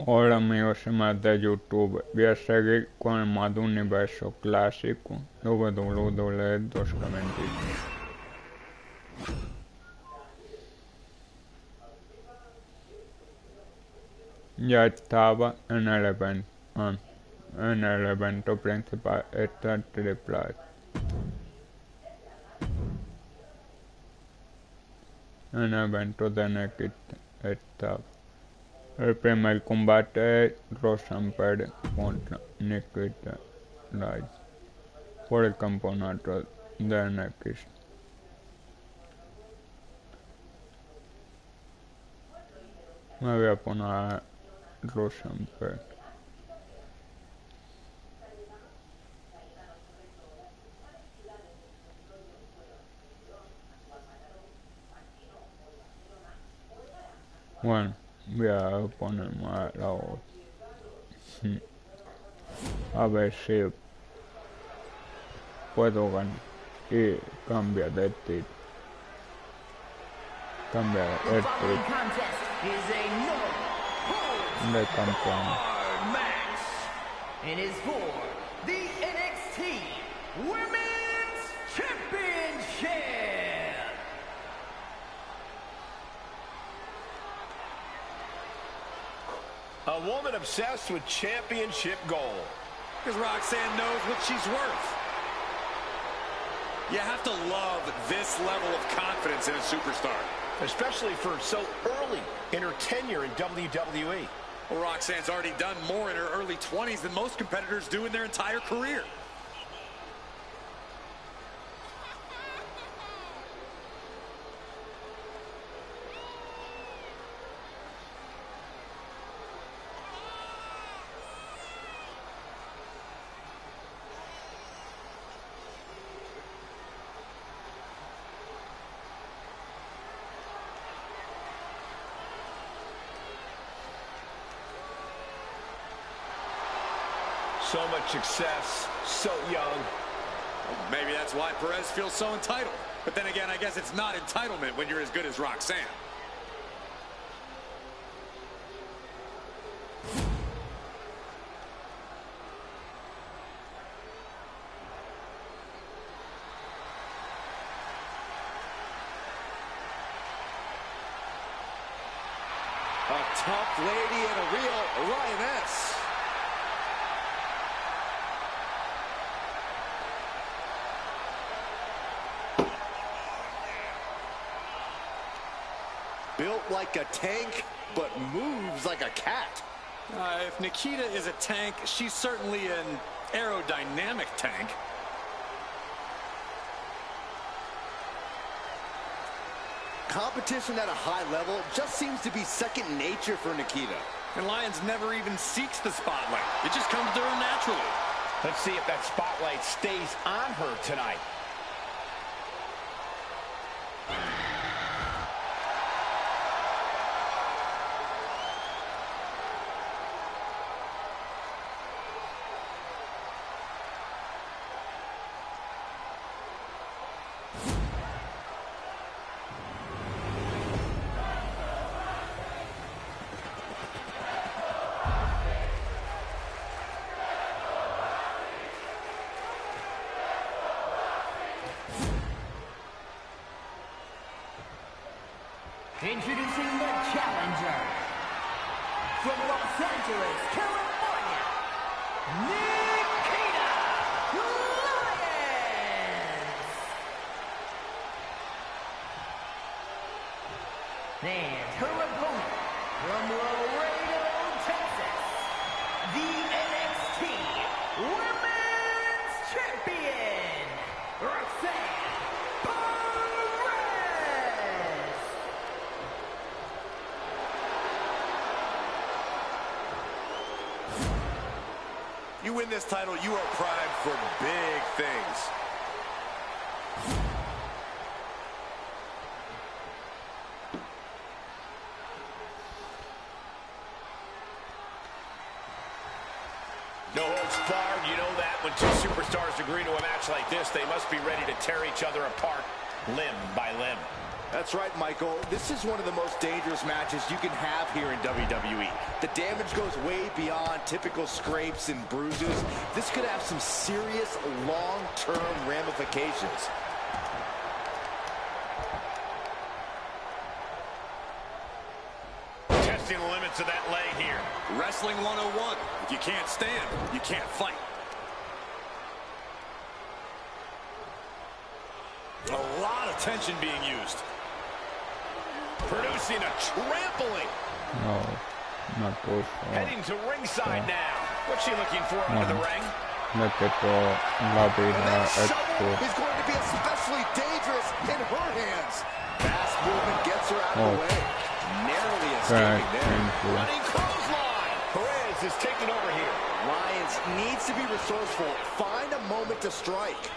Hola amigos y más de YouTube, voy a seguir con el modo universo clásico WWE 2023. Ya estaba en el evento principal, esta triple. En el evento de NXT estaba. El primer combate es Rosenberg contra Nikita Lyons por el campeonato de NXT. Me voy a poner a Rosenberg. Bueno, voy a ponerme a la otra. A ver si puedo ganar y cambiar de título. Cambiar el título de campeón. And is for the NXT Women's Championship. A woman obsessed with championship gold. Because Roxanne knows what she's worth. You have to love this level of confidence in a superstar. Especially for so early in her tenure in WWE. Well, Roxanne's already done more in her early 20s than most competitors do in their entire career. So much success, so young. Maybe that's why Perez feels so entitled. But then again, I guess it's not entitlement when you're as good as Roxanne. A tough lady and a real lioness. Built like a tank, but moves like a cat. If Nikita is a tank, she's certainly an aerodynamic tank. Competition at a high level just seems to be second nature for Nikita. And Lyons never even seeks the spotlight. It just comes to her naturally. Let's see if that spotlight stays on her tonight. Introducing the challenger from Los Angeles, California, Nikita Lyons. And her opponent from Laredo, Texas, the NXT Women's Champion, Roxanne. You win this title, you are primed for big things. No holds barred, you know that. When two superstars agree to a match like this, they must be ready to tear each other apart limb by limb. That's right, Michael. This is one of the most dangerous matches you can have here in WWE. The damage goes way beyond typical scrapes and bruises. This could have some serious long-term ramifications. Testing the limits of that leg here. Wrestling 101. If you can't stand, you can't fight. A lot of tension being used. Producing a trampling. No, not those. Heading to ringside now. What's she looking for under the ring? Look at the lobby That expo. shovel is going to be especially dangerous in her hands. Fast movement gets her out of the way. Narrowly escaping there. Running clothesline. Perez is taking over here. Lyons needs to be resourceful. Find a moment to strike.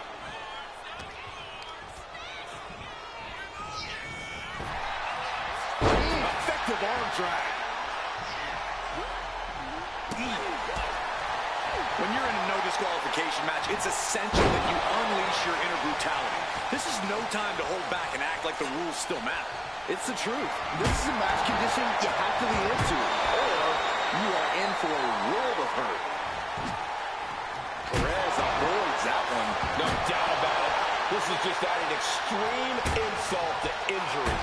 Effective arm drag. When you're in a no disqualification match, it's essential that you unleash your inner brutality. This is no time to hold back and act like the rules still matter. It's the truth. This is a match condition you have to lean into, or you are in for a world of hurt. Perez avoids that one. No doubt about it. This is just adding extreme insult to injury.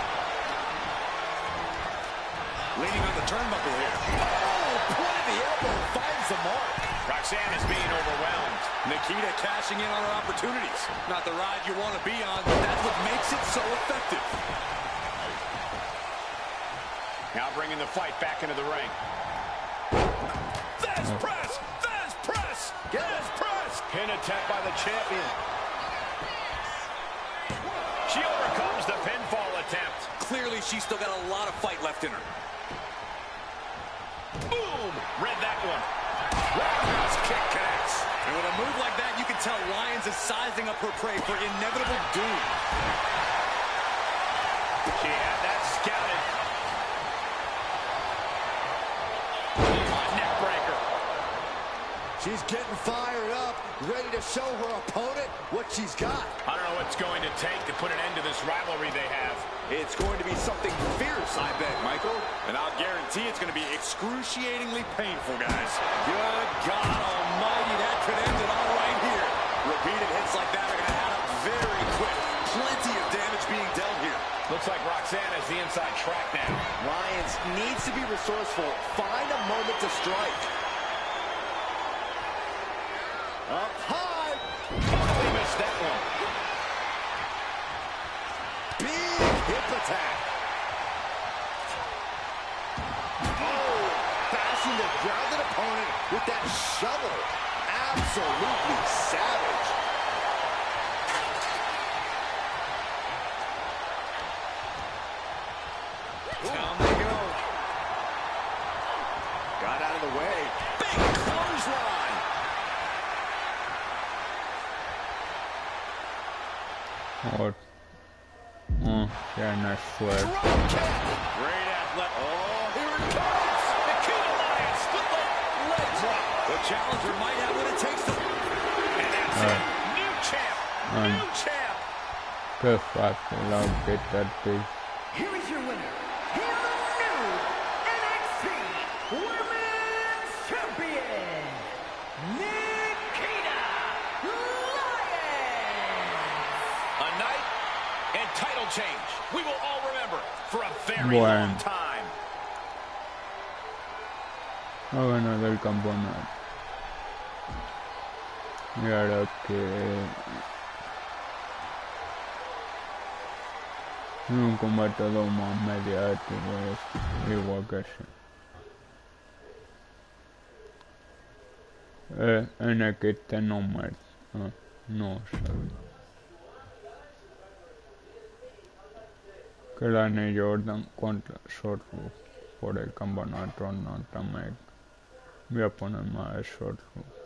Leaning on the turnbuckle here. Oh, point of the elbow finds the mark. Roxanne is being overwhelmed. Nikita cashing in on her opportunities. Not the ride you want to be on, but that's what makes it so effective. Now bringing the fight back into the ring. Fast press! Fast press! Fast press! Pin attempt by the champion. She overcomes the pinfall attempt. Clearly, she's still got a lot of fight left in her. Boom! Read that one. Roundhouse kick connects. And with a move like that, you can tell Lyons is sizing up her prey for inevitable doom. She had that scouted. Neck breaker. She's getting fired up, ready to show her opponent what she's got. I don't know what's going to take to put an end to this rivalry they have. It's going to be something fierce, I bet, Michael. And I'll guarantee it's going to be excruciatingly painful, guys. Good God almighty, that could end it all right here. Repeated hits like that are going to add up very quick. Plenty of damage being dealt here. Looks like Roxanne has the inside track now. Lyons needs to be resourceful. Find a moment to strike. Up high. Totally missed that one. Big hip attack. Oh, bashing the grounded opponent with that shovel. Absolutely savage. Down they go. Got out of the way. Big clothesline. Or yeah, nice sweat. Great athlete. Oh, here it comes. The King Alliance split leg drop. The challenger might have what it takes to... And that's it. New champ. New champ. Qué fácil, I'll get that big. Here is your winner, here the new NXT Women's Champion, Nikita Lyons. A night and title change we will all remember for a very Bueno. long time. Ha ganado el campeonato. Y ahora que un combate todo más mediático es igual que ese. NXT no me no sabía. Que la New Jordan contra Sorprende por el campeonato Norteamérica. Voy a poner más de Sorprende.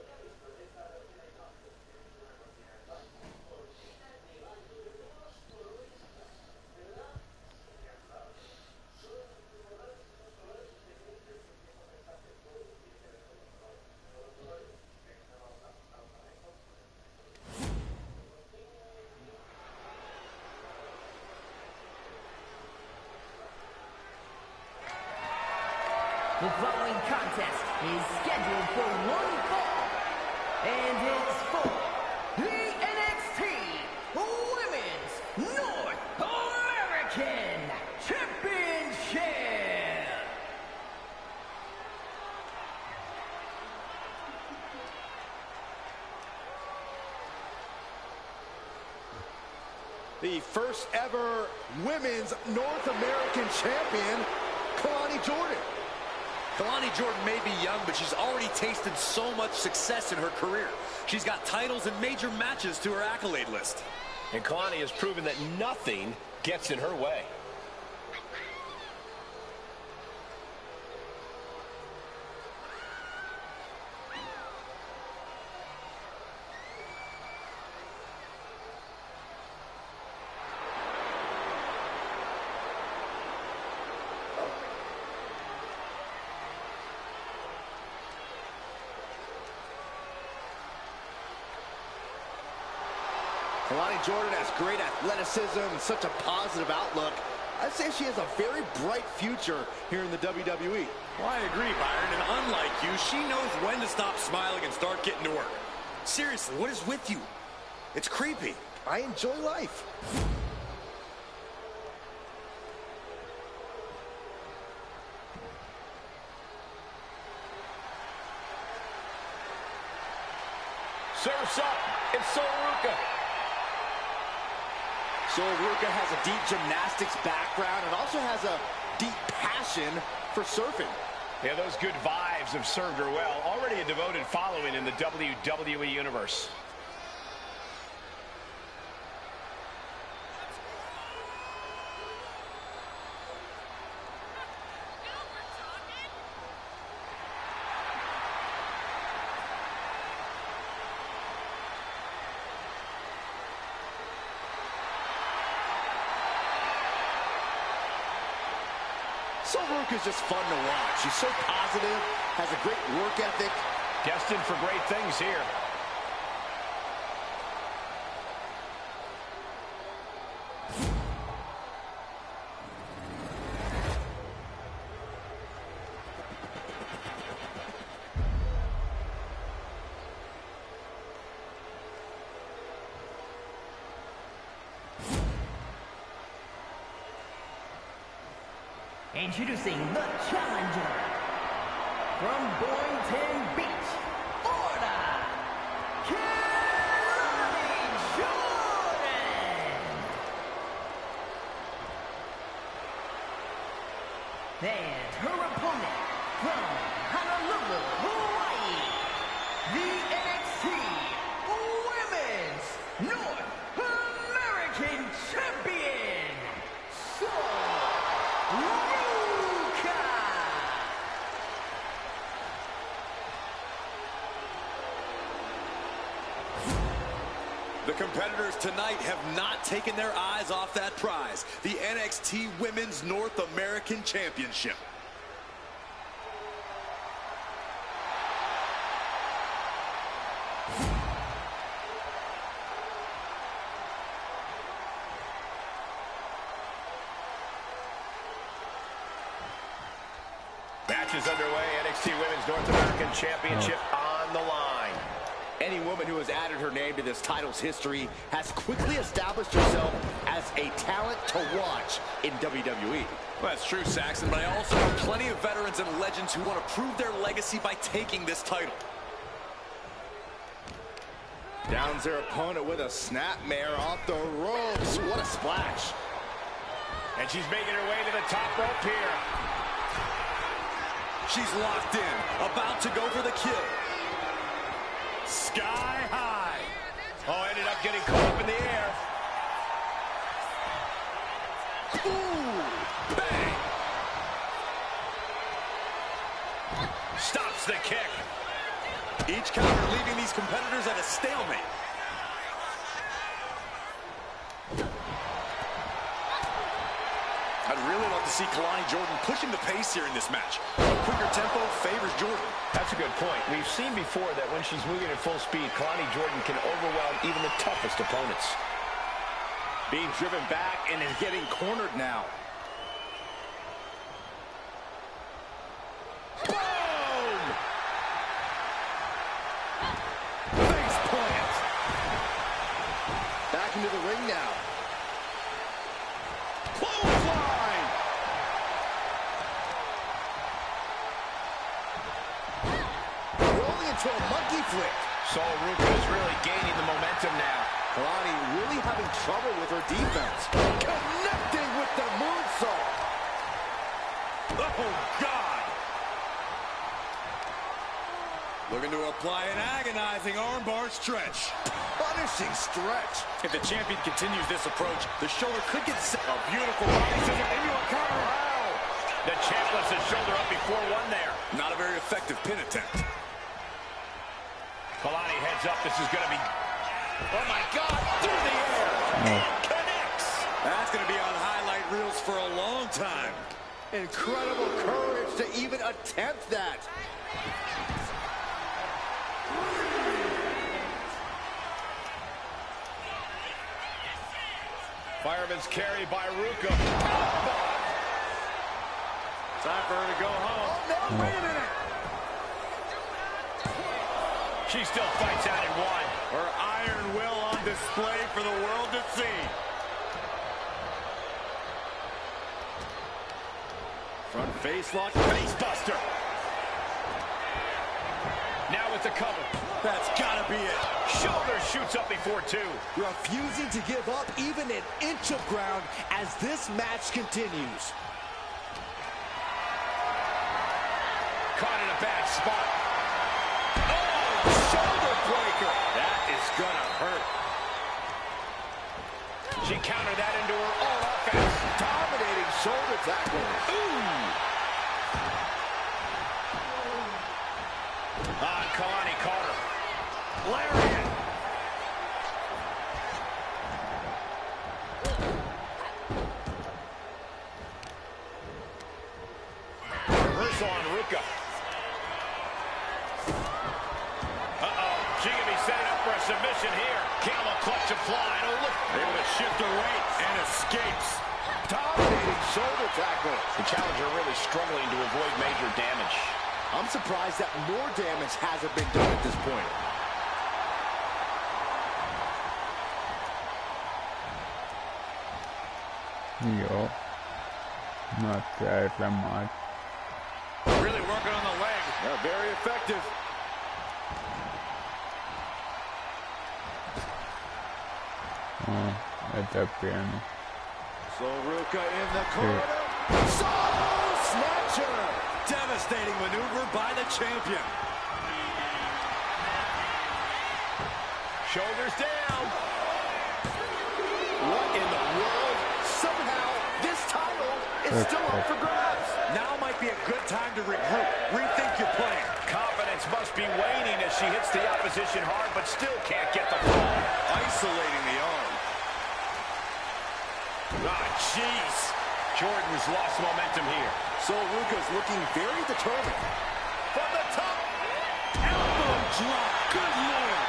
The following contest is scheduled for one fall, and it's for the NXT Women's North American Championship. The first ever Women's North American Champion, Kalani Jordan. Kalani Jordan may be young, but she's already tasted so much success in her career. She's got titles and major matches to her accolade list. And Kalani has proven that nothing gets in her way. Kalani Jordan has great athleticism and such a positive outlook. I'd say she has a very bright future here in the WWE. Well, I agree, Byron, and unlike you, she knows when to stop smiling and start getting to work. Seriously, what is with you? It's creepy. I enjoy life. Serves up. It's Soruka. Ruka has a deep gymnastics background and also has a deep passion for surfing. Yeah, those good vibes have served her well. Already a devoted following in the WWE Universe. Ruka is just fun to watch. She's so positive, has a great work ethic. Destined for great things here. Introducing the challenger from Boynton Beach, Florida, Canal Jordan. And her opponent from Honolulu, Hawaii, the NXT Women's North American Champion, The competitors tonight have not taken their eyes off that prize, the NXT Women's North American Championship. Match is underway. NXT Women's North American Championship on the line. Any woman who has added her name to this title's history has quickly established herself as a talent to watch in WWE. Well, that's true, Saxon, but I also know plenty of veterans and legends who want to prove their legacy by taking this title. Downs their opponent with a snapmare off the ropes. What a splash. And she's making her way to the top rope here. She's locked in, about to go for the kill. Sky high. Oh, ended up getting caught up in the air. Ooh, bang. Stops the kick. Each counter leaving these competitors at a stalemate. I'd really love to see Kalani Jordan pushing the pace here in this match. A quicker tempo favors Jordan. That's a good point. We've seen before that when she's moving at full speed, Kalani Jordan can overwhelm even the toughest opponents. Being driven back and is getting cornered now. ring now. Clothesline! Rolling into a monkey flip. Ruka is really gaining the momentum now. Kalani really having trouble with her defense. Connecting with the moonsault. Oh, God! Looking to apply an agonizing armbar stretch. Punishing stretch. If the champion continues this approach, the shoulder could get set. A beautiful body scissor into a cover. Wow. The champ lifts his shoulder up before one there. Not a very effective pin attempt. Kalani heads up. This is going to be... Oh, my God. Through the air. Connects. That's going to be on highlight reels for a long time. Incredible courage to even attempt that. Fireman's carry by Ruka. Time for her to go home. Oh, no, wait a minute. She still fights out in one. Her iron will on display for the world to see. Front face lock, face buster. Now with the cover. That's gotta be it. Shoulder shoots up before two. Refusing to give up even an inch of ground as this match continues. Caught in a bad spot. Oh, shoulder breaker. That is gonna hurt. She countered that into her own offense. Dominating shoulder tackle. Ooh. Kalani caught her. Lariat. Reversal on Ruka. She can be setting up for a submission here. Camel clutch applied. Oh, look. Able to shift her weight and escapes. Dominating shoulder tackle. The challenger really struggling to avoid major damage. I'm surprised that more damage hasn't been done at this point. Jo, not that much. Really working on the leg. Yeah, very effective. It's a piano. So Ruka in the corner. Solo snatcher. Devastating maneuver by the champion. Shoulders down. What in the world? Somehow, this title is still up for grabs. Now might be a good time to regroup. Rethink your plan. Confidence must be waning as she hits the opposition hard, but still can't get the fall. Isolating the arm. Ah, jeez. Jordan's lost momentum here. So Ruka's looking very determined. From the top. Elbow drop. Good lord.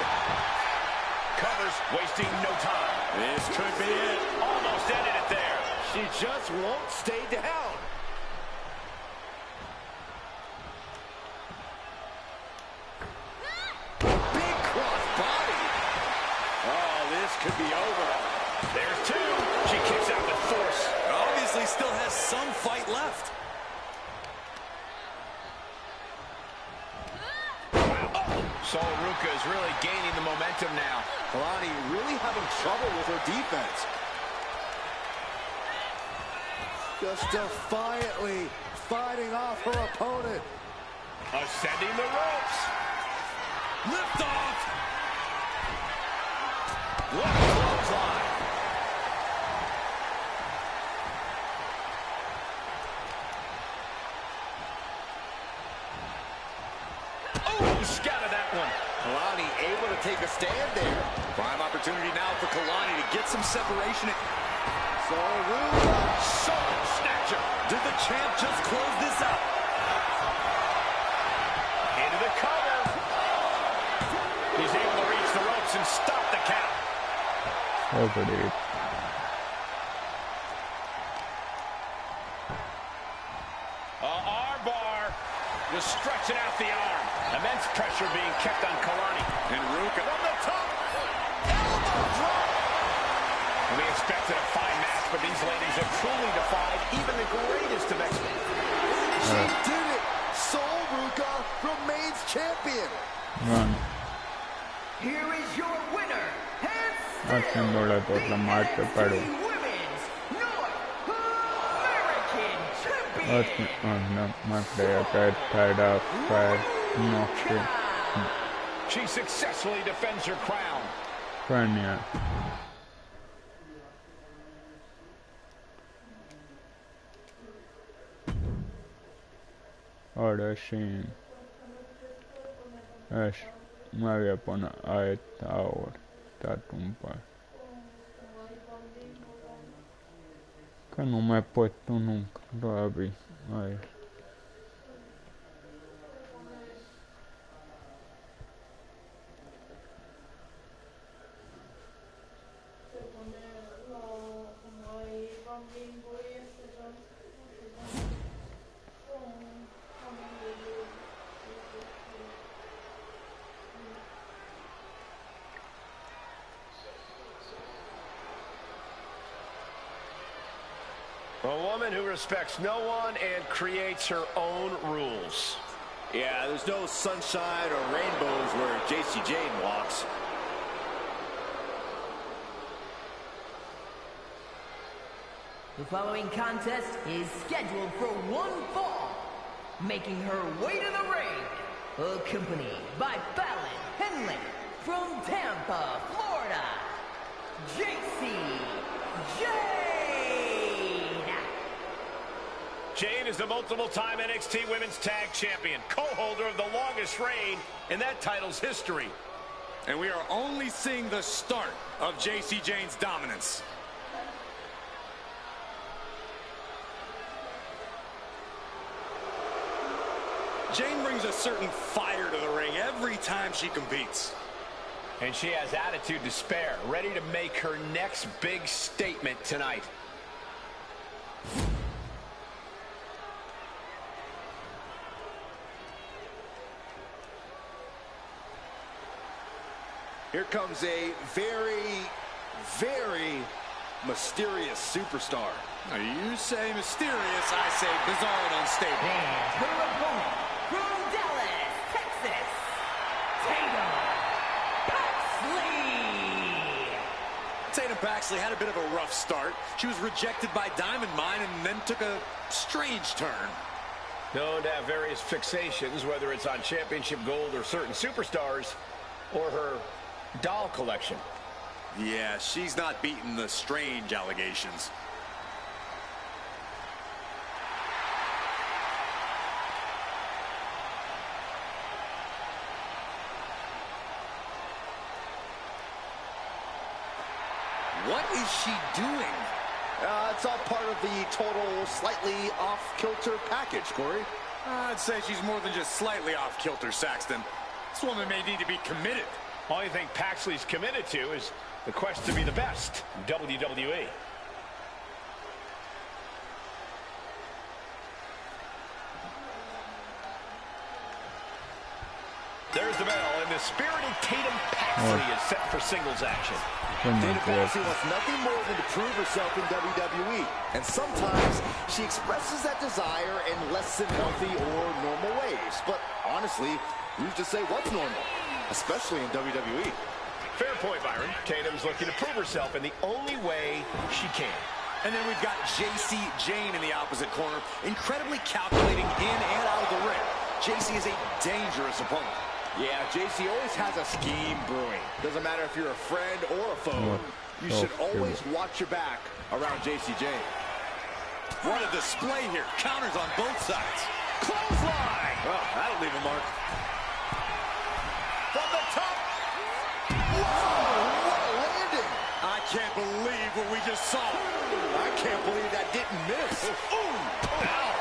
Covers, wasting no time. This could be it. Almost ended it there. She just won't stay down. Big cross body. Oh, this could be over. There's two. She kicks out with force. Obviously still has some fight left. So Ruka is really gaining the momentum now. Kalani really having trouble with her defense. Just defiantly fighting off her opponent. Ascending the ropes. Lift off. What a clothesline. Oh, scattered that one. Kalani able to take a stand there. Prime opportunity now for Kalani to get some separation. So Ruka. Shoulder snatcher. Did the champ just close this out? Into the cover. He's able to reach the ropes and stop the count. Over it. Arm bar. Just stretching out the arm. Immense pressure being kept on Kalani. And Ruka From the top. Elbow drop. We expected a fine match, but these ladies have truly defied even the greatest of experts. She did it! Sol Ruca remains champion. Bueno, Here is your winner, and haciéndole todo la marca, pero Women's North American Champion. no me creía que esta era fair, no sé, She successfully defends her crown. genial. Ahora sí, me voy a poner a esta hora, está tumba. Que no me he puesto nunca todavía. A ver. A woman who respects no one and creates her own rules. Yeah, there's no sunshine or rainbows where JC Jane walks. The following contest is scheduled for one fall. Making her way to the ring, accompanied by Fallon Henley from Tampa, Florida, JC Jane. Jane is the multiple-time NXT Women's Tag Champion, co-holder of the longest reign in that title's history. And we are only seeing the start of JC Jane's dominance. Jane brings a certain fire to the ring every time she competes. And she has attitude to spare, ready to make her next big statement tonight. Here comes a very, very mysterious superstar. Now, you say mysterious, I say bizarre and unstable. And her opponent from Dallas, Texas, Tatum Paxley. Tatum Paxley had a bit of a rough start. She was rejected by Diamond Mine and then took a strange turn. Known to have various fixations, whether it's on championship gold or certain superstars, or her doll collection. Yeah, she's not beating the strange allegations. What is she doing? It's all part of the total slightly off-kilter package, Corey. I'd say she's more than just slightly off-kilter, Saxton. This woman may need to be committed. All you think Paxley's committed to is the quest to be the best in WWE. There's the bell, and the spirited Tatum Paxley is set for singles action. Tatum Paxley wants nothing more than to prove herself in WWE. And sometimes she expresses that desire in less than healthy or normal ways. But honestly, who's to say what's normal? Especially in WWE. Fair point, Byron. Tatum's looking to prove herself in the only way she can. And then we've got JC Jane in the opposite corner, incredibly calculating in and out of the ring. JC is a dangerous opponent. Yeah, JC always has a scheme brewing. Doesn't matter if you're a friend or a foe. You should always watch your back around JC Jane. What a display here. Counters on both sides. Clothesline! Well, that'll leave a mark. From the top. Whoa, what a landing! I can't believe what we just saw. I can't believe that didn't miss. Ooh! Ow!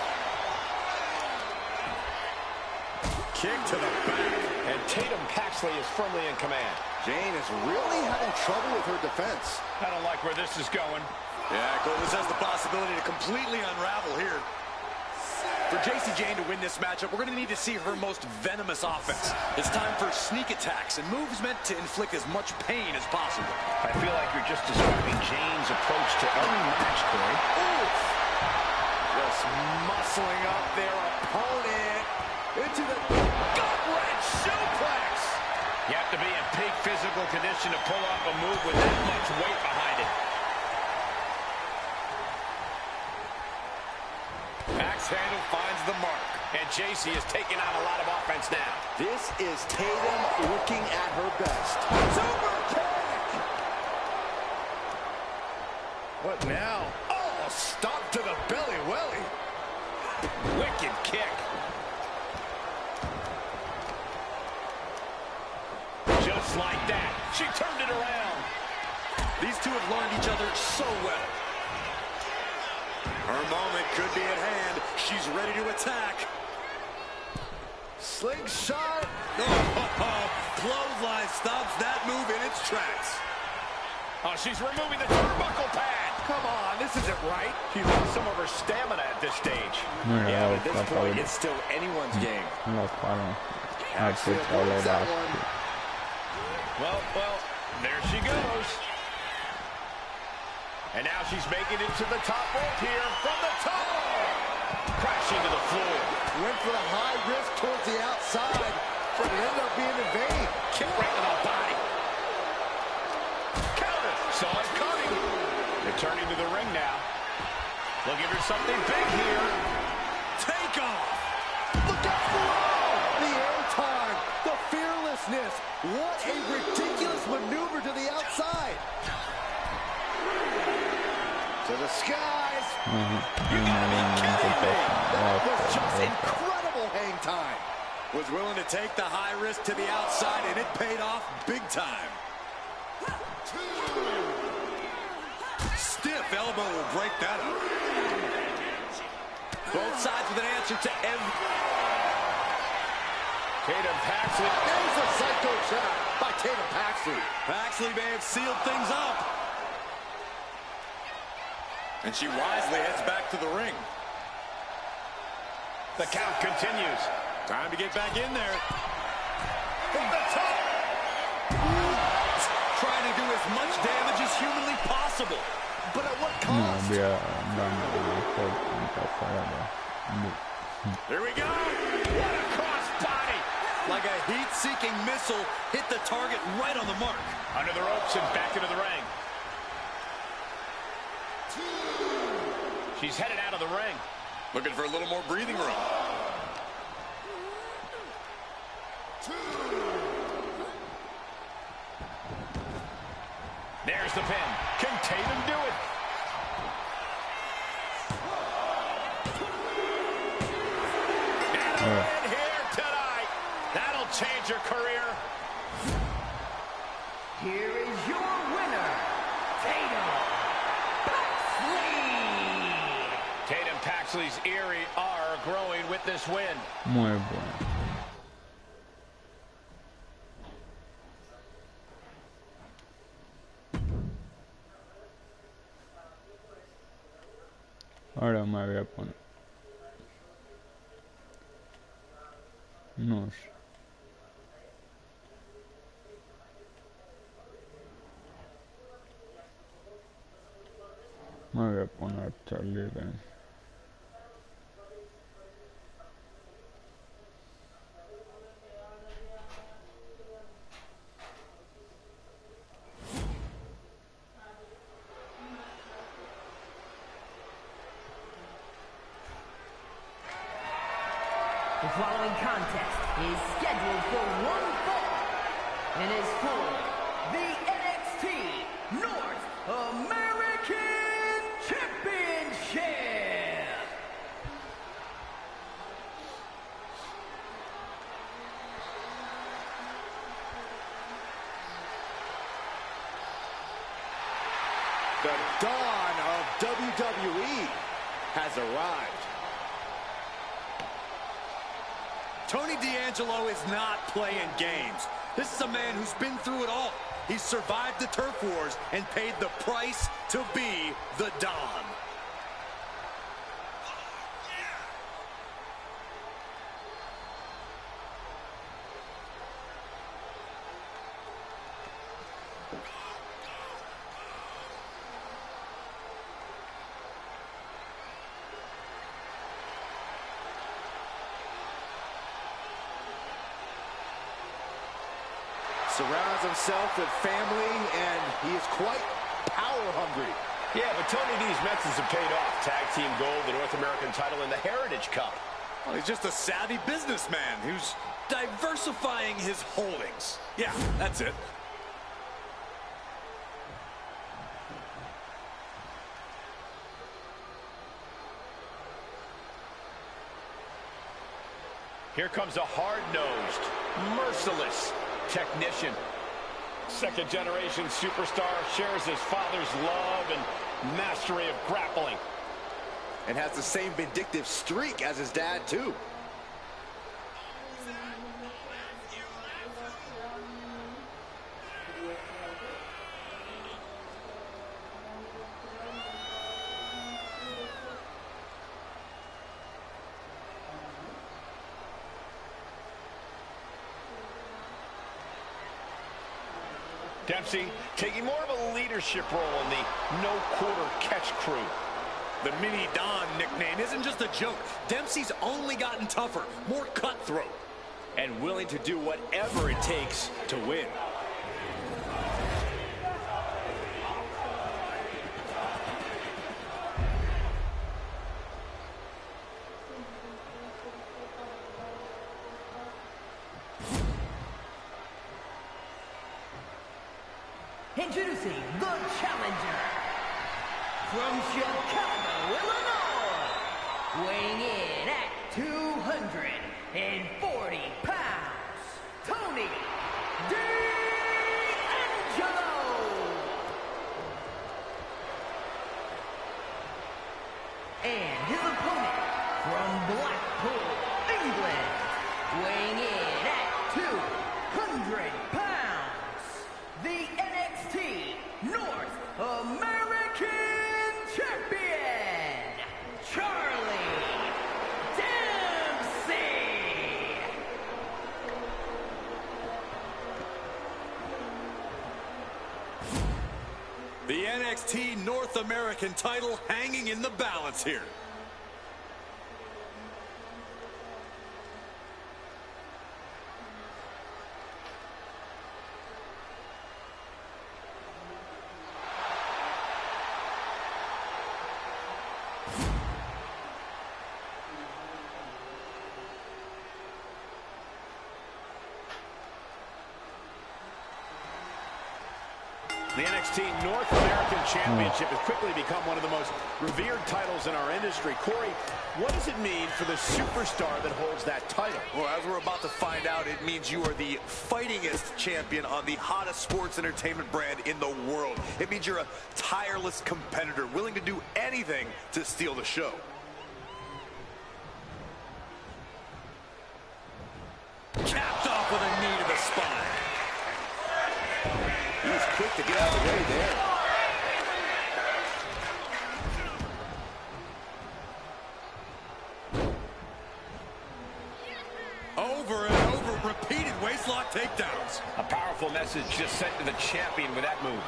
Kick to the back. And Tatum Paxley is firmly in command. Jane is really having trouble with her defense. I don't like where this is going. Yeah, Cole, this has the possibility to completely unravel here. For Jacy Jayne to win this matchup, we're going to need to see her most venomous offense. It's time for sneak attacks and moves meant to inflict as much pain as possible. I feel like you're just describing Jayne's approach to every match, Corey. Oof. Just muscling up their opponent into the gut-wrench suplex. You have to be in peak physical condition to pull off a move with that much weight behind it. Axe handle finds the mark. And Jacy is taking on a lot of offense now. This is Tatum looking at her best. Super kick! What now? Oh, stop to the belly welly. Wicked kick. Just like that. She turned it around. These two have learned each other so well. Her moment could be at hand. She's ready to attack. Slingshot. Oh, clothesline stops that move in its tracks. Oh, she's removing the turnbuckle pad. Come on, this isn't right. She lost some of her stamina at this stage. Yeah, but at this point, it's still anyone's game. No problem. I Actually could tell avoids it that out. one. Well, there she goes. And now she's making it to the top rope here from the top. Crashing to the floor. Went for the high risk towards the outside, but it ended up being in vain. Kick right to the body. Counter. Saw it coming. Returning to the ring now. Looking for something big here. Take off. Look out below! The airtime, the fearlessness. What a ridiculous maneuver to the outside. To the skies. That was just incredible hang time. Was willing to take the high risk to the outside, and it paid off big time. Stiff elbow will break that up. Both sides with an answer to every... Tatum Paxley. There's a psycho shot by Tatum Paxley. Paxley may have sealed things up. And she wisely heads back to the ring. The count continues. Time to get back in there. From the top. Trying to do as much damage as humanly possible. But at what No, cost? we are done forever. Here we go. What a cross body. Like a heat-seeking missile, hit the target right on the mark. Under the ropes and back into the ring. She's headed out of the ring. Looking for a little more breathing room. There's the pin. Can Tatum do it? And a win here tonight. That'll change your career. Here is your winner, Tatum Paxley. Tatum Paxley's eerie are growing with this win. Muy bueno. Ahora me voy a poner. No sé. Me voy a poner Charlie Dance. The following contest is scheduled for one fall and is for the NXT North American Championship. The dawn of WWE has arrived. Tony D'Angelo is not playing games. This is a man who's been through it all. He's survived the turf wars and paid the price to be the Don. Surrounds himself with family, and he is quite power hungry. Yeah, but Tony D's methods have paid off. Tag team gold, the North American title, and the Heritage Cup. Well, he's just a savvy businessman who's diversifying his holdings. Yeah, that's it. Here comes a hard-nosed, merciless technician. Second-generation superstar, shares his father's love and mastery of grappling. And has the same vindictive streak as his dad, too. Dempsey taking more of a leadership role in the no-quarter catch crew. The Mini Don nickname isn't just a joke. Dempsey's only gotten tougher, more cutthroat, and willing to do whatever it takes to win. Introducing the challenger from Chicago, Illinois, weighing in at 240 pounds, Tony D'Angelo. And his opponent from Blackpool, England, weighing in at 200 pounds, the NXT North American Champion, Charlie Dempsey. the NXT North American title hanging in the balance here. The NXT North American Championship has quickly become one of the most revered titles in our industry. Corey, what does it mean for the superstar that holds that title? Well, as we're about to find out, it means you are the fightingest champion on the hottest sports entertainment brand in the world. It means you're a tireless competitor, willing to do anything to steal the show. Capped off with a knee to the spine. He's quick to get out of the way there. Over and over, repeated waistlock takedowns. A powerful message just sent to the champion with that move.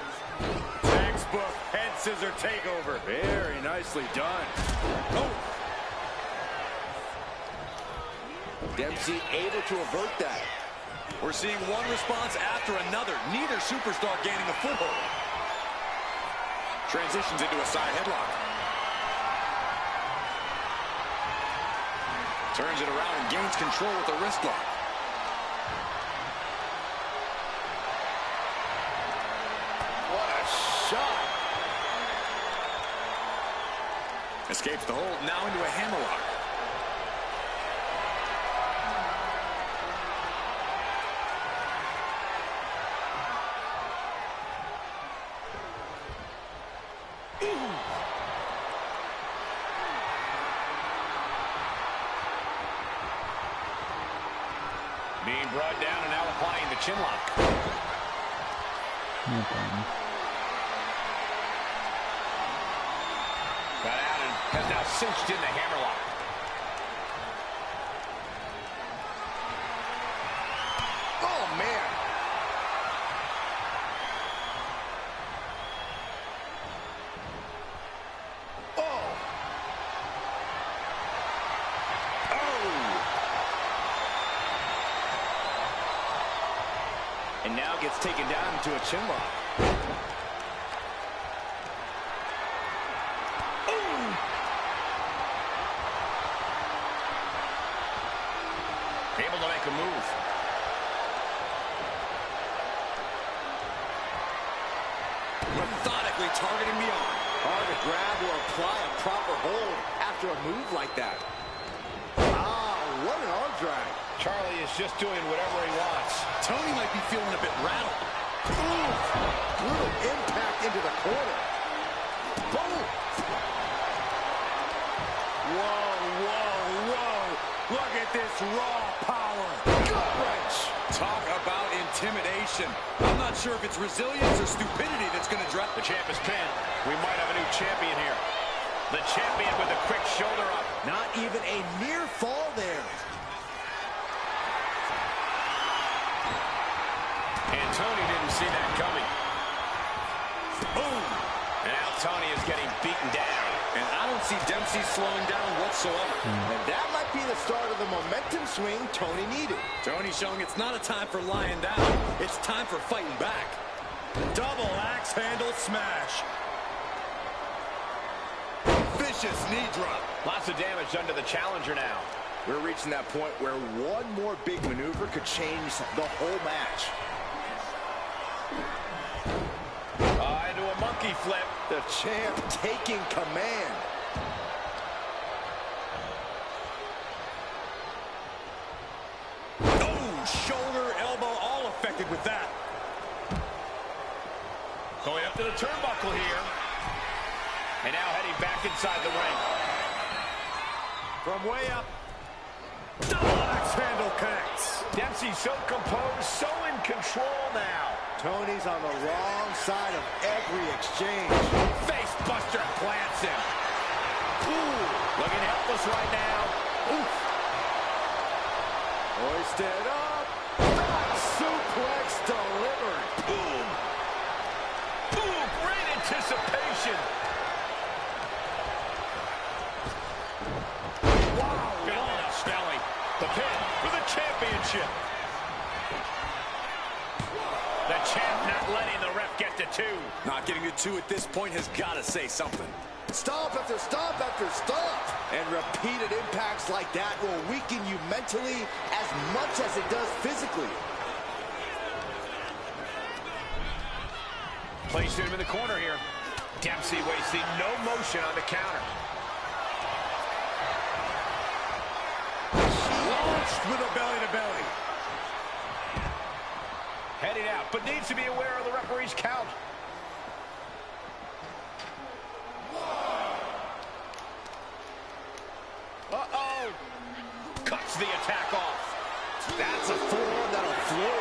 Textbook head scissor takeover. Very nicely done. Oh. Dempsey able to avert that. We're seeing one response after another. Neither superstar gaining a foothold. Transitions into a side headlock. Turns it around and gains control with the wrist lock. What a shot. Escapes the hold, now into a hammerlock. Being brought down and now applying the chin lock. No problem. Got out and has now cinched in the hammerlock. Oh, man. Oh. And now gets taken down into a chin lock. Able to make a move. Methodically targeting the arm. Hard to grab or apply a proper hold after a move like that. Ah, what an arm drag. Charlie is just doing whatever he wants. Tony might be feeling a bit rattled. Ooh, brutal impact into the corner. Boom. Whoa, whoa, whoa. Look at this raw power. Gut wrench. Talk about intimidation. I'm not sure if it's resilience or stupidity that's going to drop. The champ is pinned. We might have a new champion here. The champion with a quick shoulder up. Not even a near fall there. And Tony didn't see that coming. Boom! And now Tony is getting beaten down. And I don't see Dempsey slowing down whatsoever. And that might be the start of the momentum swing Tony needed. Tony showing it's not a time for lying down. It's time for fighting back. Double axe handle smash. Vicious knee drop. Lots of damage done to the challenger now. We're reaching that point where one more big maneuver could change the whole match. Into a monkey flip. The champ taking command. Oh, shoulder, elbow, all affected with that. Going up to the turnbuckle here. And now heading back inside the ring. From way up. Double axe handle connects. Dempsey so composed, so in control now. Tony's on the wrong side of every exchange. Face buster plants him. Ooh, looking helpless right now. Oof. Hoisted up. Back suplex delivered. Boom. Ooh, great anticipation. Wow, belly to belly. The pin for the championship. The champ not letting the ref get to two. Not getting to two at this point has got to say something. Stomp after stomp after stomp. And repeated impacts like that will weaken you mentally as much as it does physically. Placing him in the corner here. Dempsey wasting no motion on the counter. Launched with a belly-to-belly. Heading out, but needs to be aware of the referee's count. Uh-oh. Cuts the attack off. That's a forearm that'll floor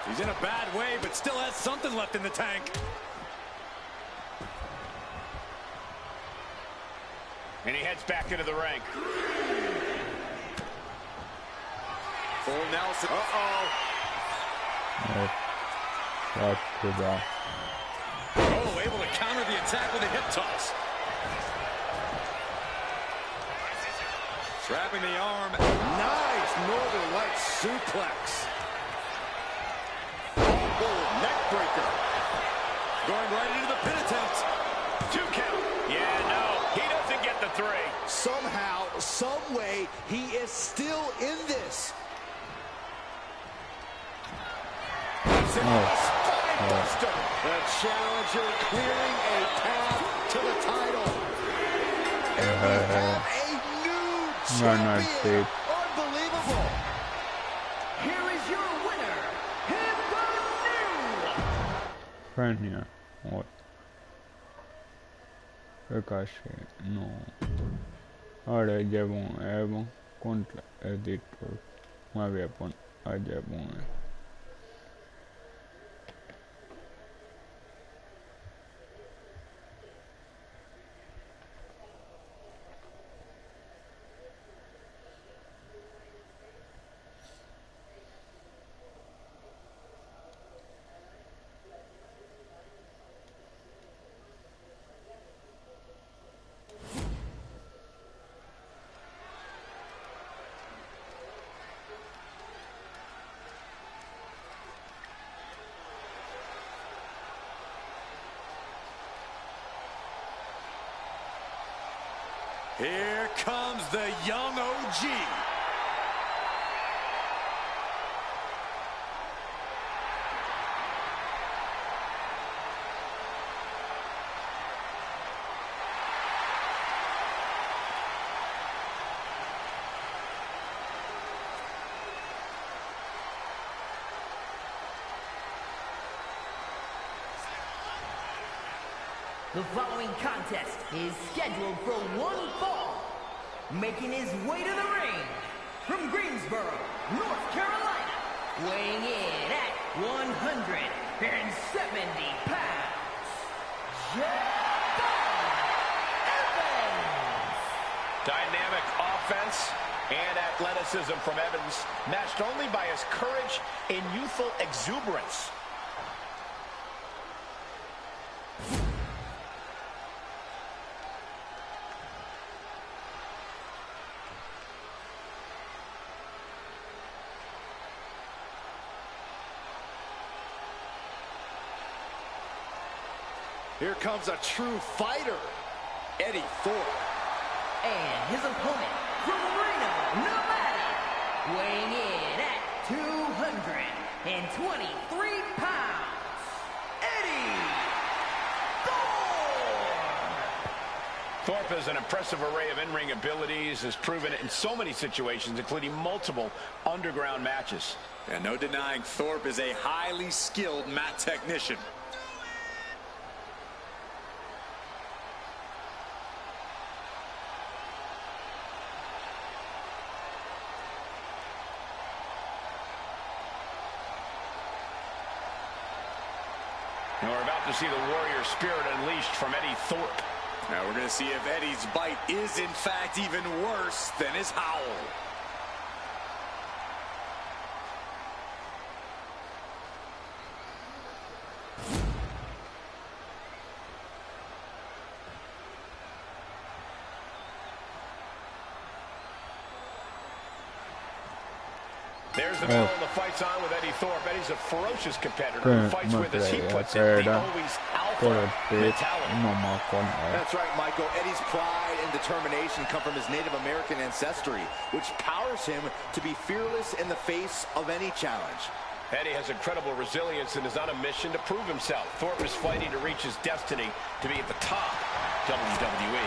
you. He's in a bad way, but still has something left in the tank. And he heads back into the ring. Full Nelson. Oh, Oh, able to counter the attack with a hip toss. Trapping the arm. Nice Northern Lights suplex. Oh, neck breaker. Going right into the pin attempt. 2 count. Yeah, no, he doesn't get the 3. Somehow, some way, he is still in this. Spinebuster. The challenger clearing a path to the title. And we have a new champion. Unbelievable. Here is your winner, and the new Fania. What? Perché no. Ora é bom, contra editor. Uma vez é bom. Here comes the young OG. The following contest is scheduled for one fall. Making his way to the ring from Greensboro, North Carolina, weighing in at 170 pounds, Javon Evans. Dynamic offense and athleticism from Evans, matched only by his courage and youthful exuberance. Here comes a true fighter, Eddie Thorpe. And his opponent from Reno, Nevada, weighing in at 223 pounds, Eddie Thorpe. Thorpe has an impressive array of in-ring abilities, has proven it in so many situations, including multiple underground matches. And no denying Thorpe is a highly skilled mat technician. And we're about to see the warrior spirit unleashed from Eddie Thorpe. Now we're going to see if Eddie's bite is in fact even worse than his howl. There's the battle the fight's on with Eddie Thorpe. Eddie's a ferocious competitor who fights with, as he puts it, the always alpha mentality. That's right, Michael. Eddie's pride and determination come from his Native American ancestry, which powers him to be fearless in the face of any challenge. Eddie has incredible resilience and is on a mission to prove himself. Thorpe is fighting to reach his destiny to be at the top WWE.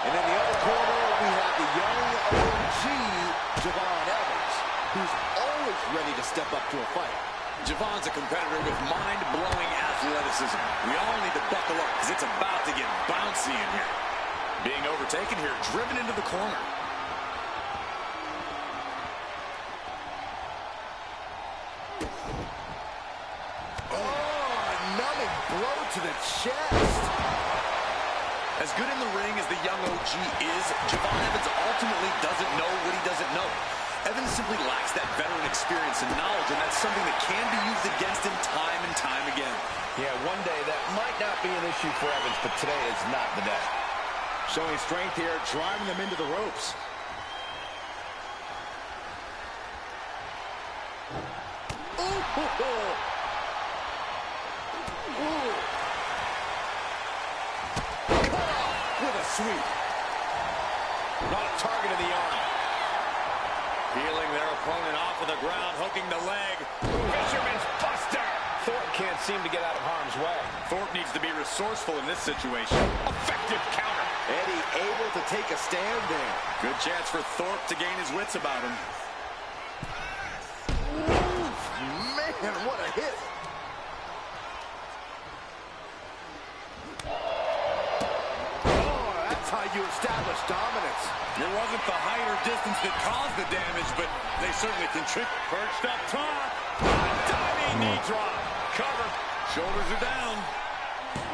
And in the other corner, we have the young OG, Javon Evans, who's always ready to step up to a fight. Javon's a competitor with mind-blowing athleticism. We all need to buckle up because it's about to get bouncy in here. Being overtaken here, driven into the corner. Oh, a numbing blow to the chest. As good in the ring as the young OG is, Javon Evans ultimately doesn't know what he doesn't know. Evans simply lacks that veteran experience and knowledge, and that's something that can be used against him time and time again. Yeah, one day that might not be an issue for Evans, but today is not the day. Showing strength here, driving them into the ropes. Ooh. Ooh. Cut off with a sweep. Not a target of the arm. Peeling their opponent off of the ground, hooking the leg. Fisherman's buster. Thorpe can't seem to get out of harm's way. Thorpe needs to be resourceful in this situation. Effective counter. Eddie able to take a stand there. Good chance for Thorpe to gain his wits about him. Ooh, man, what a hit. Oh, that's how you establish dominance. It wasn't the height or distance that caused the damage, but they certainly contribute. Perched up top. Diving knee drop. Cover. Shoulders are down.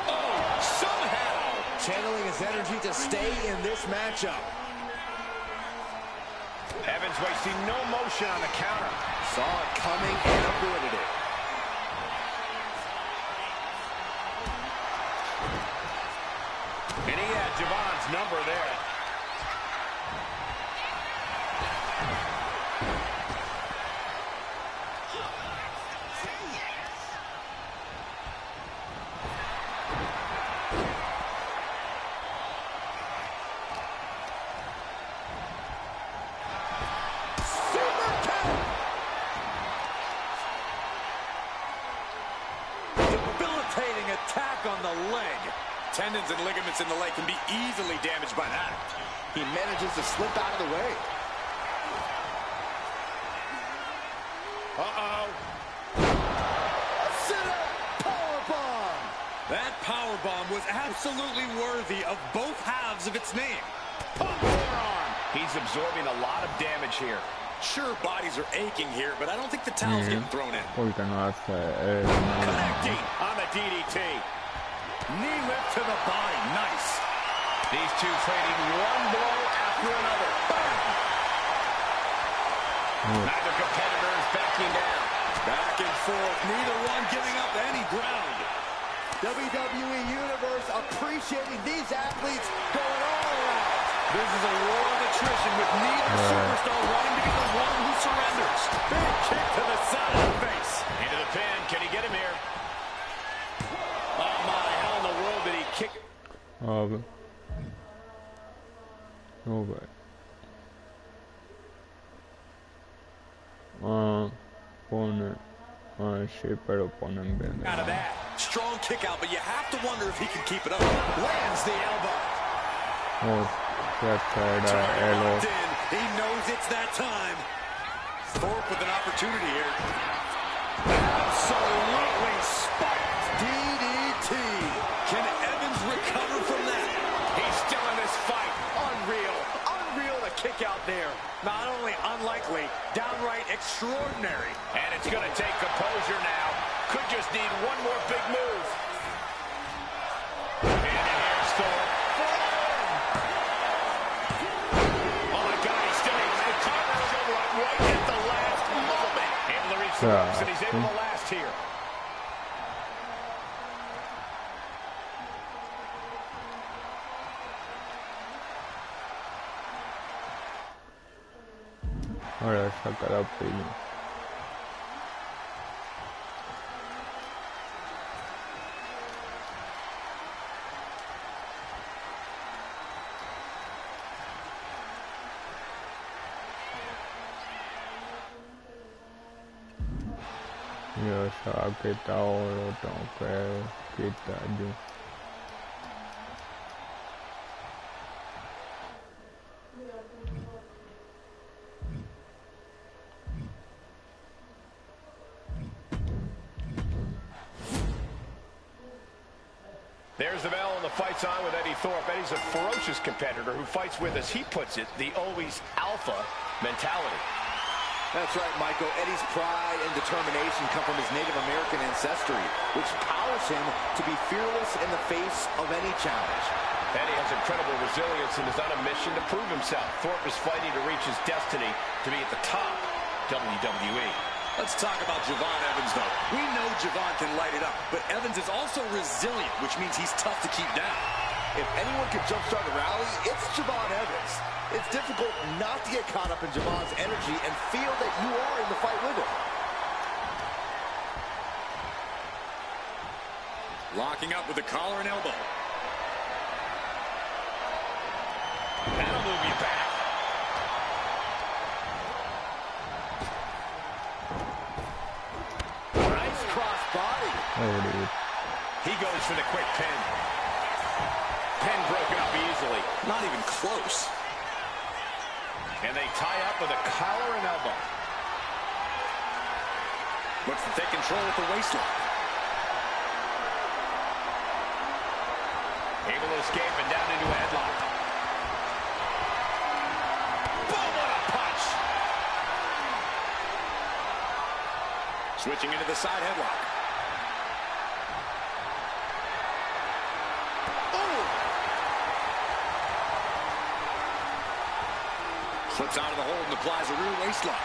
Oh, somehow. Channeling his energy to stay in this matchup. Evans wasting no motion on the counter. Saw it coming and avoided it. And he had Javon's number there. tendons and ligaments in the leg can be easily damaged by that. He manages to slip out of the way. Uh-oh. Sit-up powerbomb. That powerbomb was absolutely worthy of both halves of its name. Pump forearm. He's absorbing a lot of damage here. Sure, bodies are aching here, but I don't think the towel's getting thrown in. Porque no hace Connecting on the DDT. Knee lift to the body. Nice. These two trading one blow after another. Bam! Neither competitor is backing down. Back and forth, neither one giving up any ground. WWE Universe appreciating these athletes going all around. This is a war of attrition with neither superstar wanting to be the one who surrenders. Big kick to the side of the face. Into the pin. Can he get him here? Oh, my. How in the world did he kick? अब हो गए Shipper opponent Out of that. Strong kick out, but you have to wonder if he can keep it up. Lands the elbow. Elo He knows it's that time. Thorpe with an opportunity here. Absolutely spiked. DDT. Can Evans recover from that? He's still in this fight. Unreal. Unreal to kick out there. Not only unlikely, downright extraordinary. And it's going to take composure now. Could just need one more big move. And here's Thorpe. Oh my God, he's still able to cover right at the last moment. Able to reach the ropes, and he's able to last here. ahora sacará pillo. Ya se ha quitado, lo tengo que quitar yo. There's the bell and the fight's on with Eddie Thorpe. Eddie's a ferocious competitor who fights with, as he puts it, the always alpha mentality. That's right, Michael. Eddie's pride and determination come from his Native American ancestry, which powers him to be fearless in the face of any challenge. Eddie has incredible resilience and is on a mission to prove himself. Thorpe is fighting to reach his destiny to be at the top WWE. Let's talk about Javon Evans, though. We know Javon can light it up, but Evans is also resilient, which means he's tough to keep down. If anyone can jumpstart a rally, it's Javon Evans. It's difficult not to get caught up in Javon's energy and feel that you are in the fight with him. Locking up with the collar and elbow. That'll move you back. Nice cross body. He goes for the quick pin. Pin broken up easily. Not even close. And they tie up with a collar and elbow. Looks to take control with the waistline. Able to escape and down into a headlock. Boom, what a punch! Switching into the side headlock. Slips out of the hold and applies a rear waistlock.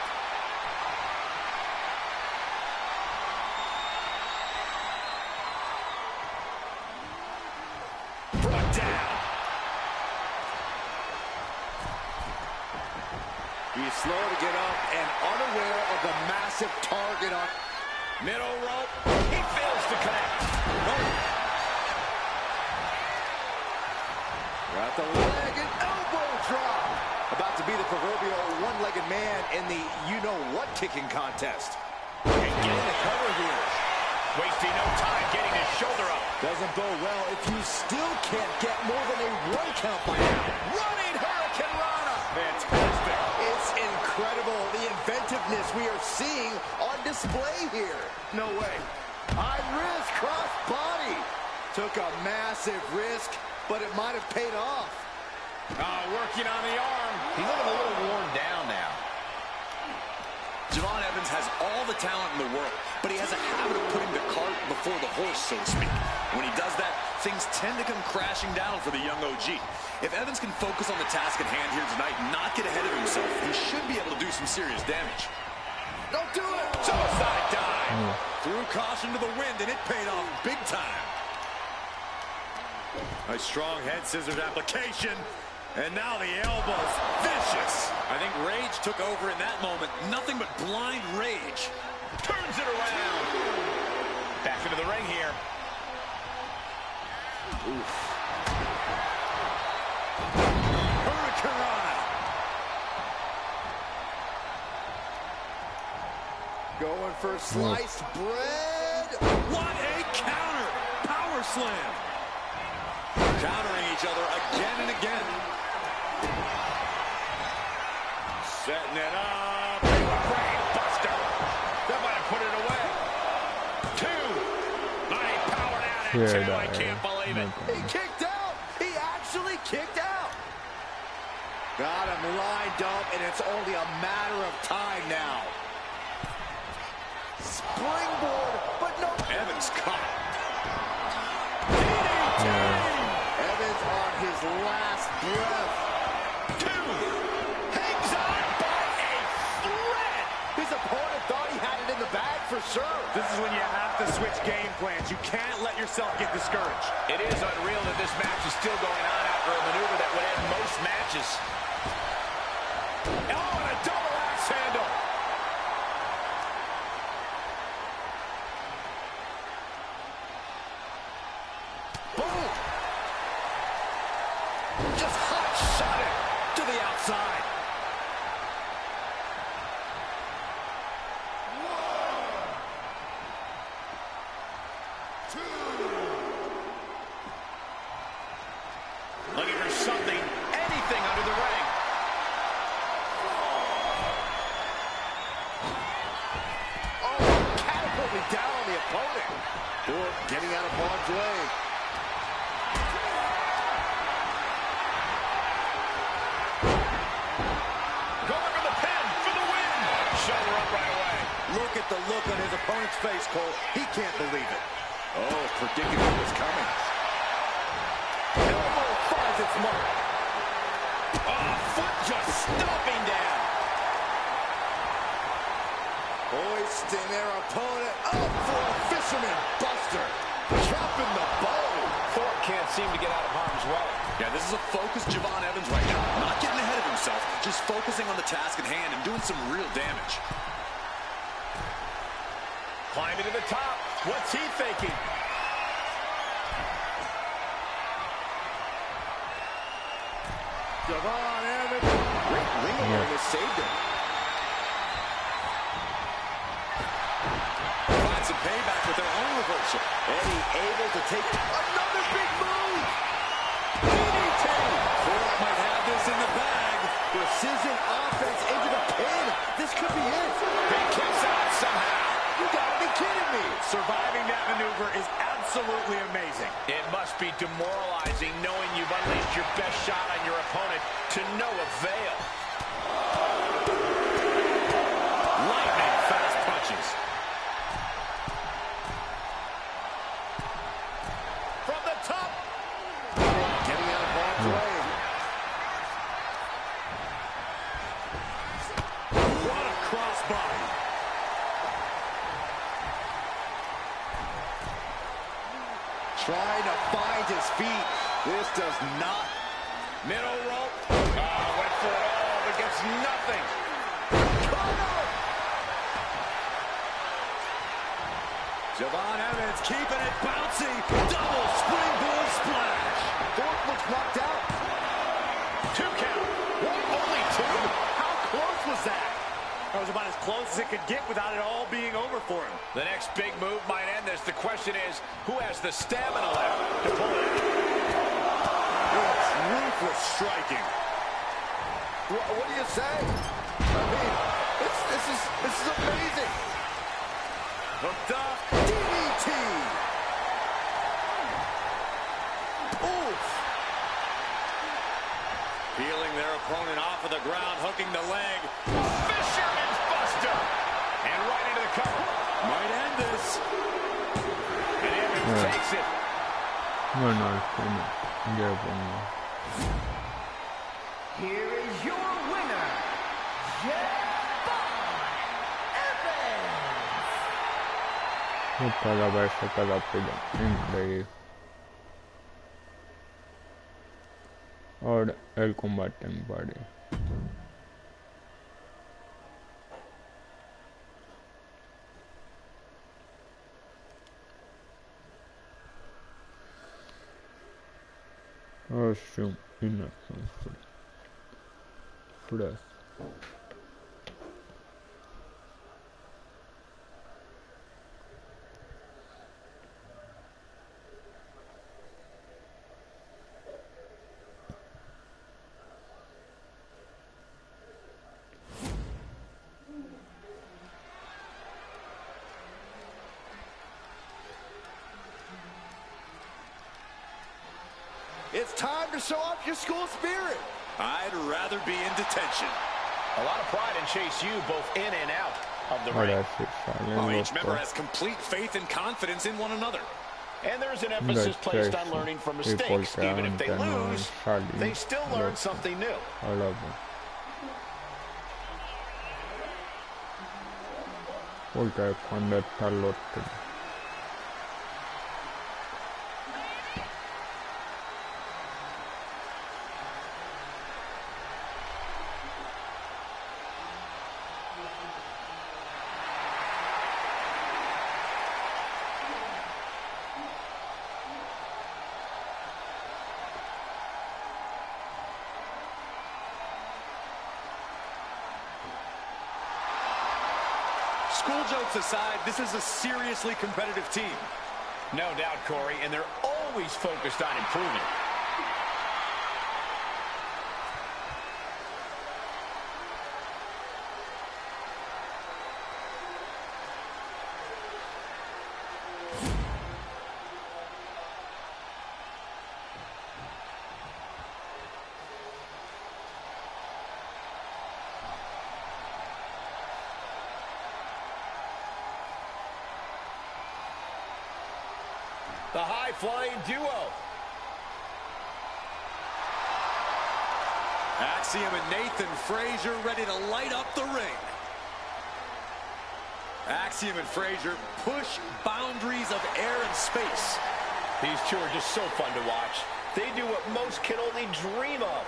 Brought down. He's slow to get up and unaware of the massive target on Middle rope. He fails to connect. Got the leg and elbow drop. About to be the proverbial one-legged man in the you-know-what kicking contest. And getting the cover here. wasting no time getting his shoulder up. Doesn't bode well if you still can't get more than a 1 count by now. Running Hurricane Rana. Fantastic. It's incredible, the inventiveness we are seeing on display here. No way. High risk, cross body. Took a massive risk, but it might have paid off. Working on the arm. He's looking a little worn down now. Javon Evans has all the talent in the world, but he has a habit of putting the cart before the horse, so to speak. When he does that, things tend to come crashing down for the young OG. If Evans can focus on the task at hand here tonight and not get ahead of himself, he should be able to do some serious damage. Don't do it! Suicide dive. Threw caution to the wind, and it paid off big time. A strong head scissors application. And now the elbows, vicious. I think rage took over in that moment. Nothing but blind rage. Turns it around. Back into the ring here. Oof. Hurricane. Going for sliced bread. What a counter! Power slam. Countering each other again and again. Setting it up. Brain buster. That might have put it away. 2. Nice power down at 2. I can't believe it. He kicked out. He actually kicked out. Got him lined up, and it's only a matter of time now. Springboard, but no. Evans caught. DDT. Evans on his last breath. 2. Hangs on by a thread. His opponent thought he had it in the bag for sure. This is when you have to switch game plans. You can't let yourself get discouraged. It is unreal that this match is still going on after a maneuver that would end most matches. Oh, and a double axe handle. Boom. Just hot shot it to the outside. Looking for something, anything under the ring. Oh, catapulting down on the opponent. Or getting out of harm's way. Going for the pin for the win. Shoulder up right away. Look at the look on his opponent's face, Cole. He can't believe it. Oh, predicted what was coming. Elbow finds its mark. Oh, foot just stomping down. Hoisting their opponent up for a fisherman buster. Dropping the bow. Thorpe can't seem to get out of harm's way. Yeah, this is a focused Javon Evans right now. Not getting ahead of himself, just focusing on the task at hand and doing some real damage. Climbing to the top. What's he thinking? Javon Evans. Great ring awareness saved him. Find some payback with their own reversal. Eddie able to take another big move. DDT. Thorpe might have this in the bag. Precision offense into the pin. This could be it. He kicks out somehow. You gotta be kidding me. Surviving that maneuver is absolutely amazing. It must be demoralizing knowing you've unleashed your best shot on your opponent to no avail. Lightning fast punches. From the top. Getting out of harm's way. What a crossbody. Trying to find his feet. This does not. Middle rope. Went for it all, but gets nothing. Javon Evans keeping it bouncy. Double springboard splash. Thorpe looks knocked out. 2 count. What? Only 2? How close was that? That was about as close as it could get without it all being over for for him. The next big move might end this. The question is, who has the stamina left to pull it out? Ruthless striking. What do you say? I mean, this is amazing. Hooked up. DDT. Oof. Peeling their opponent off of the ground, hooking the leg. Fisherman's Buster. And right into the cover. Might end this. And Evans takes it. Bueno, al final, ya pongo. Here is your winner, Jeff Evans. Cada vez cada pila. Increíble. Ahora el combate en pareja. Assume innocence. Press. It's time to show off your school spirit. I'd rather be in detention. A lot of pride in Chase U, both in and out of the ring. Ahora sí salen Oh, los each member dos. has complete faith and confidence in one another. And there's an emphasis placed on learning from mistakes. Even if they lose, they still learn something new. Porque cuando está el otro. School jokes aside, this is a seriously competitive team. No doubt, Corey, and they're always focused on improvement. The high-flying duo. Axiom and Nathan Frazier ready to light up the ring. Axiom and Frazier push boundaries of air and space. These two are just so fun to watch. They do what most can only dream of.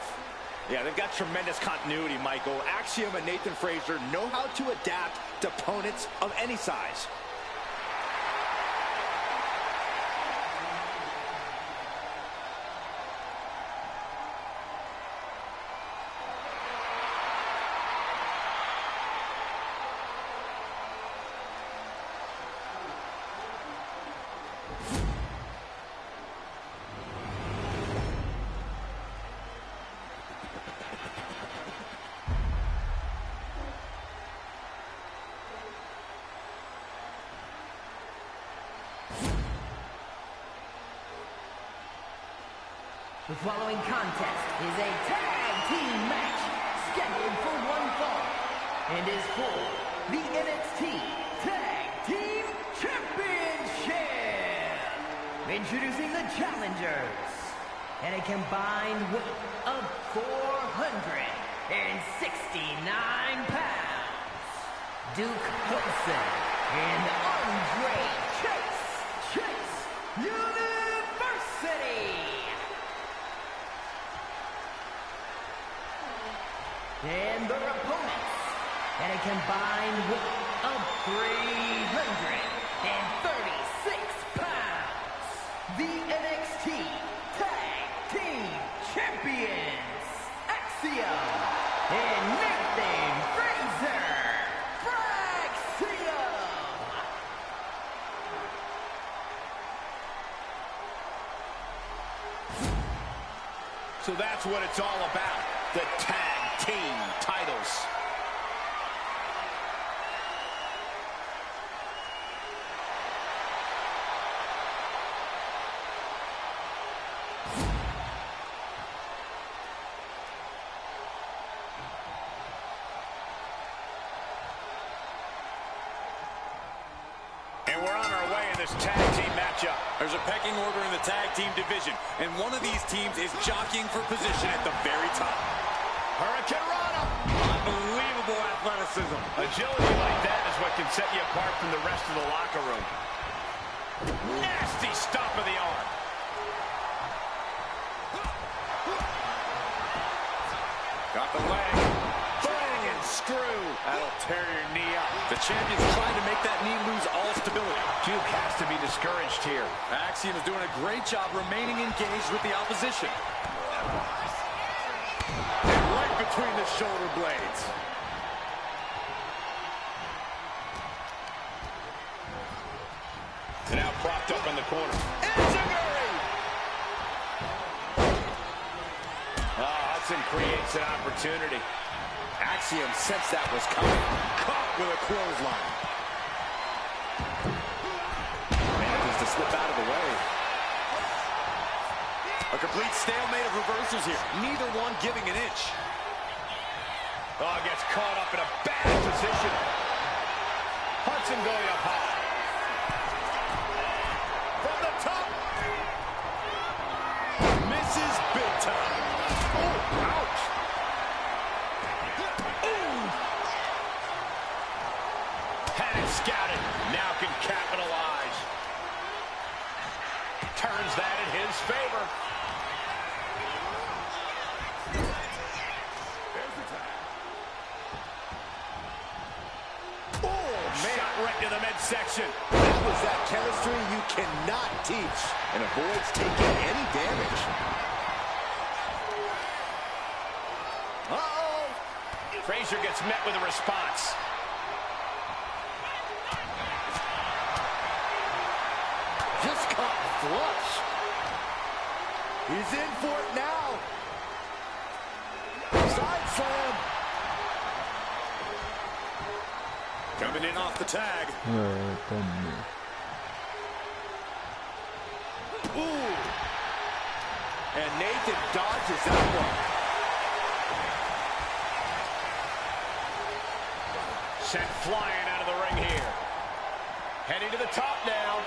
Yeah, they've got tremendous continuity, Michael. Axiom and Nathan Frazier know how to adapt to opponents of any size. The following contest is a tag team match scheduled for one fall and is for the NXT Tag Team Championship. Introducing the challengers at a combined weight of 469 pounds. Duke Hudson and Andre Chase University. And their opponents at a combined weight of 336 pounds. The NXT Tag Team Champions, Axiom and Nathan Frazier. Fraxiom. So that's what it's all about, the tag team titles. And we're on our way in this tag team matchup. There's a pecking order in the tag team division, and one of these teams is jockeying for position at the very top. Hurricane Rana. Unbelievable athleticism. Agility like that is what can set you apart from the rest of the locker room. Nasty stop of the arm. Got the leg. Bang and screw. That'll tear your knee up. The champion's trying to make that knee lose all stability. Duke has to be discouraged here. Axiom is doing a great job remaining engaged with the opposition. And right between the shoulder blades. And now propped up in the corner. Hudson creates an opportunity. Axiom sensed that was coming. Caught with a clothesline. Manages to slip out of the way. A complete stalemate of reversals here. Neither one giving an inch. Oh, gets caught up in a bad position. Hudson going up high. From the top. Misses big time. Oh, ouch. Had it scouted. Now can capitalize. Turns that in his favor. Right to the midsection. That was that chemistry you cannot teach, and avoids taking any damage. Uh-oh. Frazier gets met with a response. Just caught flush. He's in for it now. Side slam. Coming in off the tag. Ooh. And Nathan dodges that one. Sent flying out of the ring here. Heading to the top now.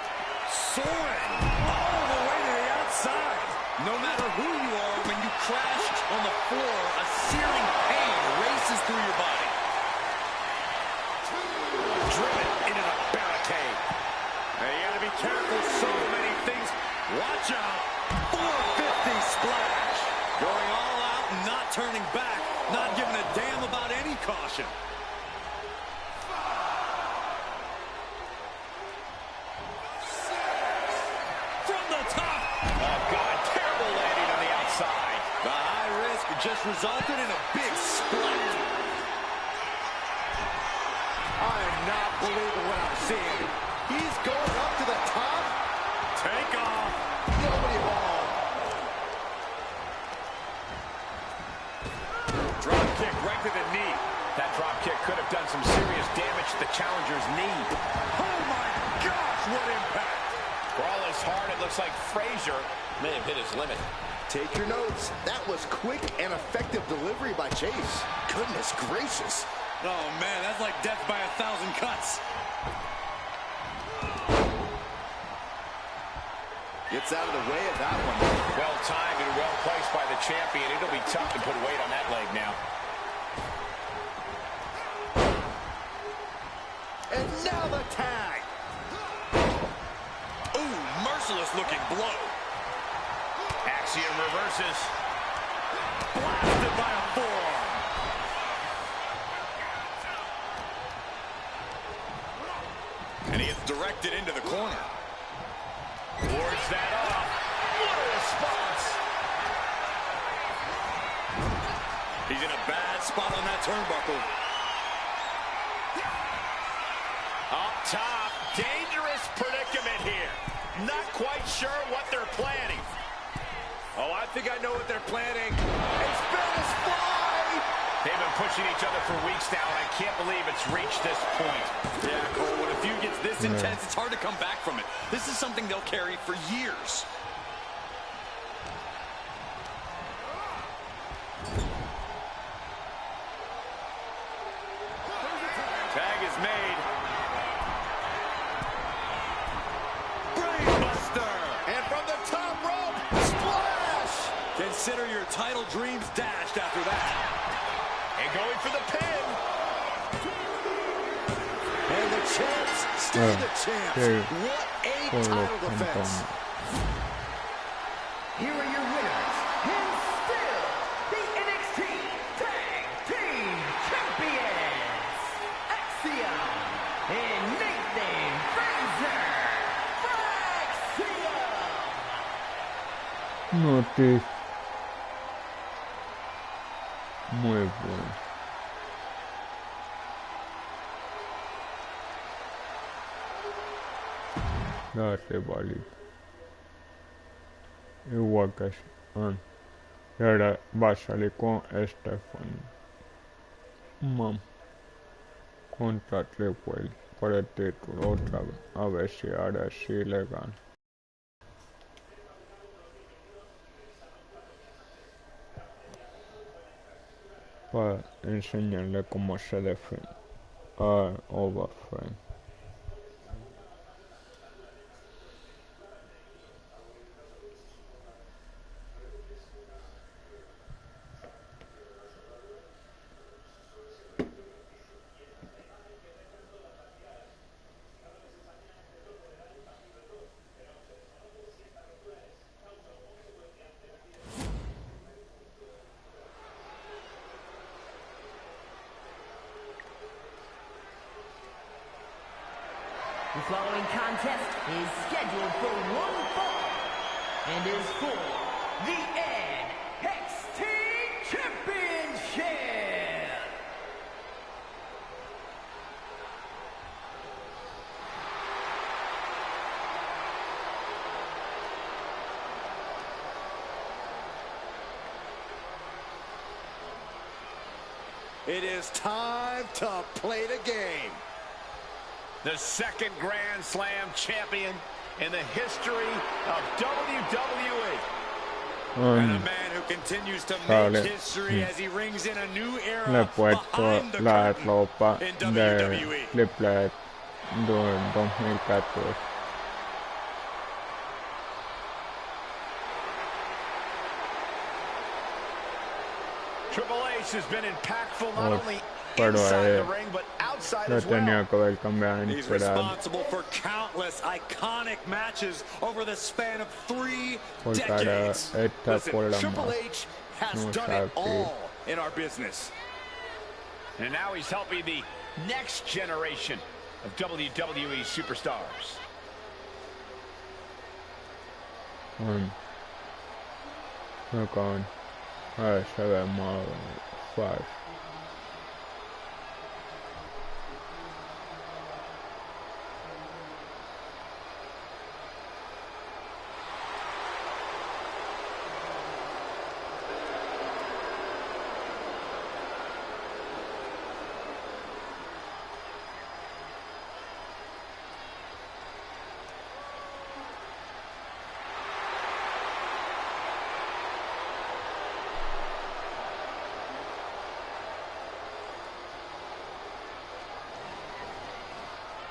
Soaring all the way to the outside. No matter who you are, when you crash on the floor, a searing pain races through your body. Driven into the barricade. Now you gotta be careful, so many things. Watch out. 450 splash. Going all out and not turning back. Not giving a damn about any caution. From the top. Oh, God, terrible landing on the outside. The high risk just resulted in a big splat. I am not believing what I'm seeing. He's going up to the top. Take off. Nobody home. Drop kick right to the knee. That drop kick could have done some serious damage to the challenger's knee. Oh my gosh, what impact. For all his heart, it looks like Frazier may have hit his limit. Take your notes. That was quick and effective delivery by Chase. Goodness gracious. Oh man, that's like death by 1,000 cuts. Gets out of the way of that one. Well timed and well placed by the champion. It'll be tough to put weight on that leg now. And now the tag. Ooh, merciless looking blow. Axiom reverses. Blasted by a forearm. And he gets directed into the corner. Wards that off. What a response. He's in a bad spot on that turnbuckle. Up top, dangerous predicament here. Not quite sure what they're planning. Oh, I think think I know what they're planning. A Spanish fly! They've been pushing each other for weeks now, and I can't believe it's reached this point. Yeah, Cole, when a feud gets this intense, it's hard to come back from it. This is something they'll carry for years. Tag is made. Brainbuster! And from the top rope, splash! Consider your title dreams dashed after that. And going for the pin. And the champs stay the champs. What a title defense. Here are your winners, and still the NXT Tag Team Champions, Axiom and Nathan Fraser. Axiom. Notice. Muy bueno. Dale, vale. Igual que y ahora va a salir con Stefan. Contra Triple por el título otra vez. A ver si ahora sí le gana. Para enseñarle cómo se defiende a Overframe. The following contest is scheduled for one fall and is for the NXT Championship. It is time to play the game. The second Grand Slam champion in the history of WWE. And a man who continues to make history as he rings in a new Le era he puesto behind the la curtain ropa in de WWE. Triple 2014. Triple H has been impactful not only Pero inside the ring, but outside lo as well. tenía que haber cambiado He's inspirado responsible for countless iconic matches over the span of 3 porque ahora decades. esta Listen, por la Triple más. H has No done sabe it all in our business. And now he's helping the next generation of WWE superstars. Con a ver, se ve más fácil.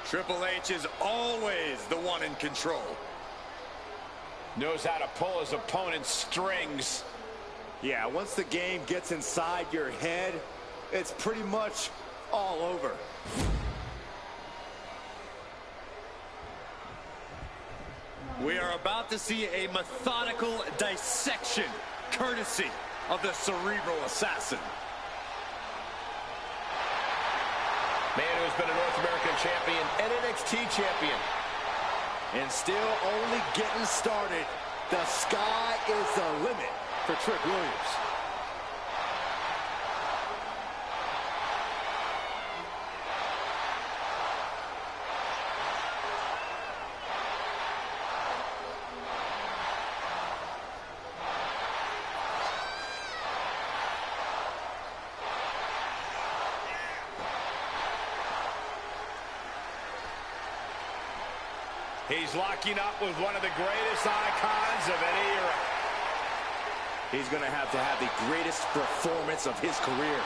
Triple H is always the one in control. Knows how to pull his opponent's strings. Yeah, once the game gets inside your head, it's pretty much all over. We are about to see a methodical dissection, courtesy of the Cerebral Assassin. Man who's been a North American champion and NXT champion. And still only getting started. The sky is the limit for Trick Williams. He's locking up with one of the greatest icons of any era. He's going to have the greatest performance of his career.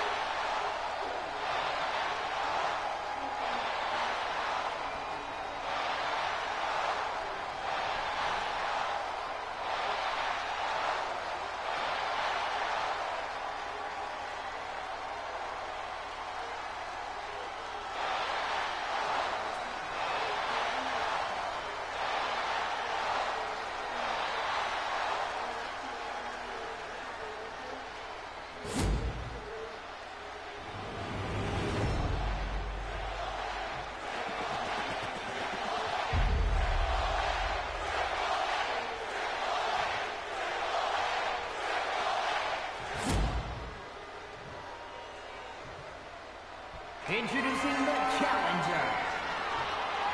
Introducing the challenger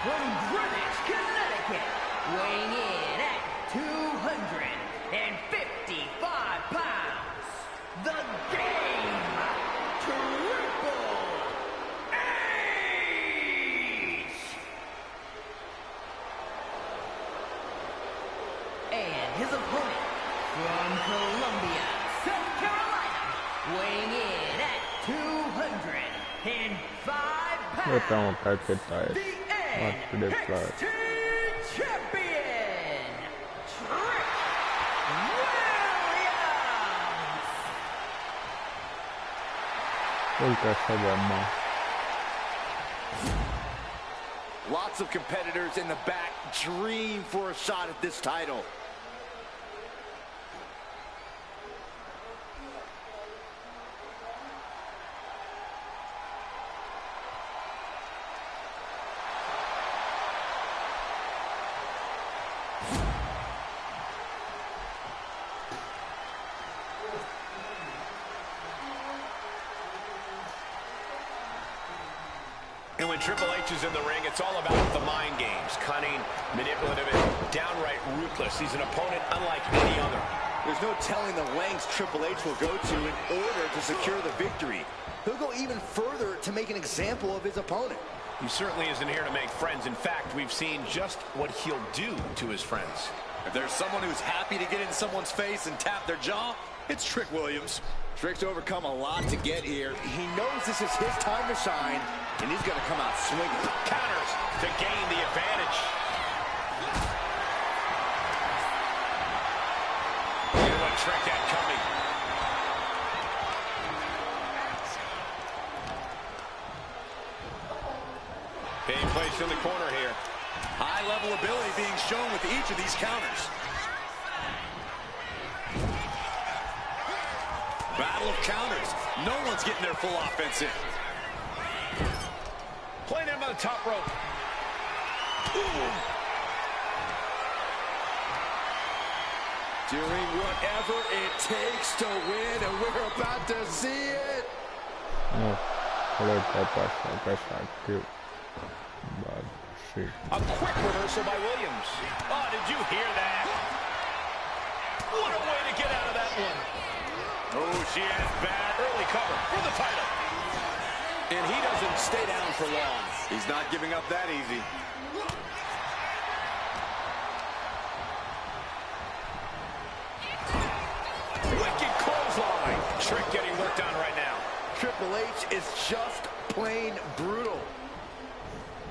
from Greenwich, Connecticut, weighing in at 255 pounds, the Game Triple H! And his opponent from Columbia, South Carolina, weighing in at 205 Estamos pounds, caquetados. the Más de NXT plata. Champion, Trick Williams! Nunca sabemos. Lots of competitors in the back dream for a shot at this title. And when Triple H is in the ring, it's all about the mind games. Cunning, manipulative, and downright ruthless. He's an opponent unlike any other. There's no telling the lengths Triple H will go to in order to secure the victory. He'll go even further to make an example of his opponent. He certainly isn't here to make friends. In fact, we've seen just what he'll do to his friends. If there's someone who's happy to get in someone's face and tap their jaw, it's Trick Williams. Trick's overcome a lot to get here. He knows this is his time to shine, and he's going to come out swinging. Counters to gain the advantage. Here's what Trick had coming. Being placed in the corner here. High-level ability being shown with each of these counters. Battle of counters. No one's getting their full offense in. Playing him on the top rope. Ooh. Doing whatever it takes to win, and we're about to see it. No, olha que passa, passa aqui. A quick reversal by Williams. Oh, did you hear that? What a way to get out of that one. Oh, she has bad early cover for the title. And he doesn't stay down for long. He's not giving up that easy. Wicked clothesline. Trick getting worked on right now. Triple H is just plain brutal.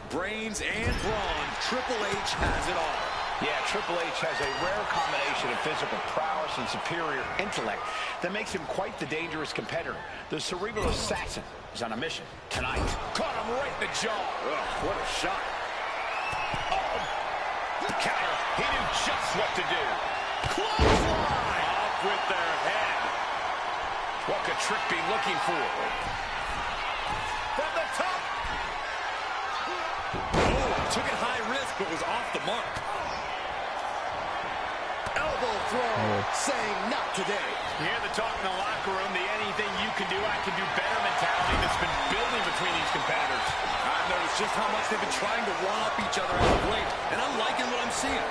Brains and brawn, Triple H has it all. Yeah, Triple H has a rare combination of physical prowess and superior intellect that makes him quite the dangerous competitor. The cerebral assassin is on a mission tonight. Caught him right in the jaw. Ugh, what a shot. Oh, counter. He knew just what to do. Clothesline. Off with their head. What could Trick be looking for? From the top. Oh, took it high risk, but was off the mark. Elbow throw, saying not today. You hear the talk in the locker room, the anything you can do, I can do better mentality that's been building between these competitors. I've noticed just how much they've been trying to one-up each other as of late, and I'm liking what I'm seeing.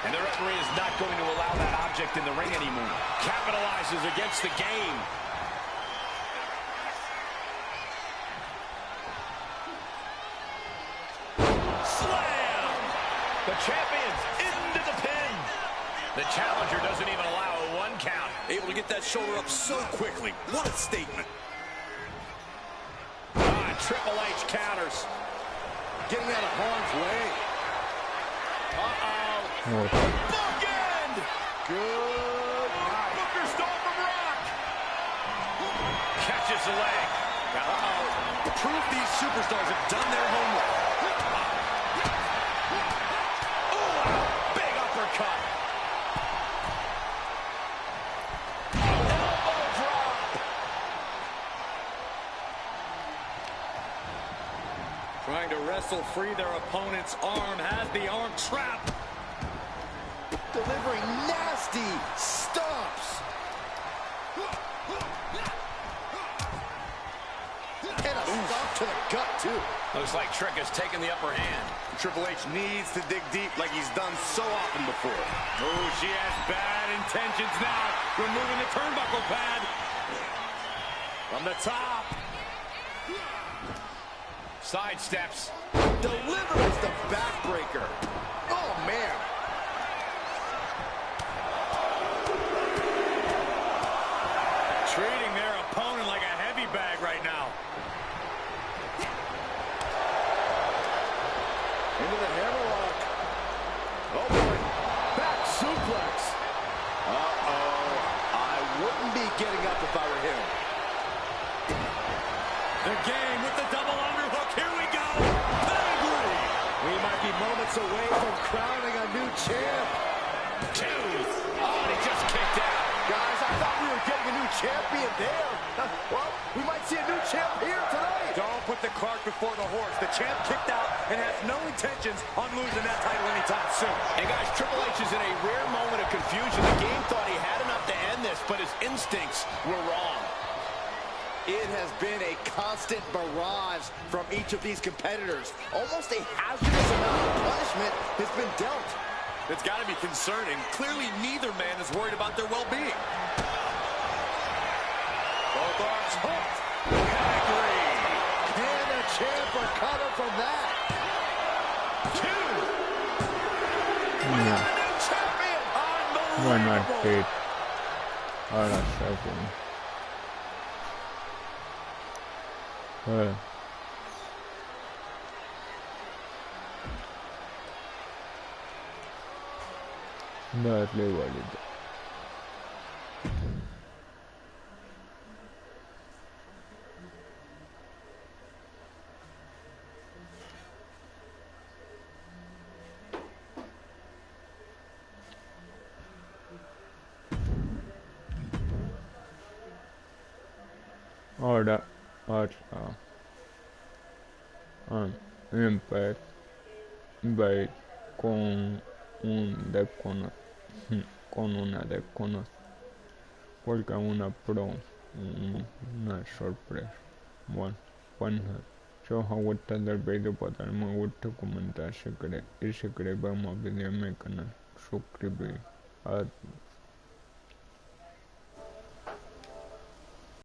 And the referee is not going to allow that object in the ring anymore. Capitalizes against the game. champions into the pin. The challenger doesn't even allow a 1 count. Able to get that shoulder up so quickly. What a statement. Triple H counters. Getting out of harm's way. Oh. Bookend! Good. Booker stole from Rock. Catches the leg. Proof these superstars have done their homework. Ooh, big uppercut. Elbow drop. Trying to wrestle free their opponent's arm. Has the arm trapped. Delivering nasty stomps. And a stomp to the gut, too. Looks like Trick has taken the upper hand. Triple H needs to dig deep like he's done so often before. Oh, she has bad intentions now. Removing the turnbuckle pad. From the top. Sidesteps. Delivers the backbreaker. Oh, man. Treating their opponent like a heavy bag right now. Into the hammerlock. Oh, boy. Back suplex. Uh-oh. I wouldn't be getting up if I were him. The game with the double underhook. Here we go. Pedigree. We might be moments away from crowning a new champ. 2. Oh, and he just kicked out. Guys, I thought we were getting a new champion there. Well, we might see a new champ here tonight. Don't put the cart before the horse. The champ kicked out and has no intentions on losing that title anytime soon. And guys, Triple H is in a rare moment of confusion. The game thought he had enough to end this, but his instincts were wrong. It has been a constant barrage from each of these competitors. Almost a hazardous amount of punishment has been dealt. It's got to be concerning. Clearly, neither man is worried about their well-being. Both arms hooked. Pedigree. Can the champ recover from that? 2. We have a new champion. Why not Unbelievable. take Hola second? Darle valida. Ahora empezar con con una desconocida, porque una una sorpresa. Bueno, pues nada. Si os ha gustado el vídeo, pues darle me gusta, comentar y si queréis ver más vídeos en mi canal, suscribiros. Adiós.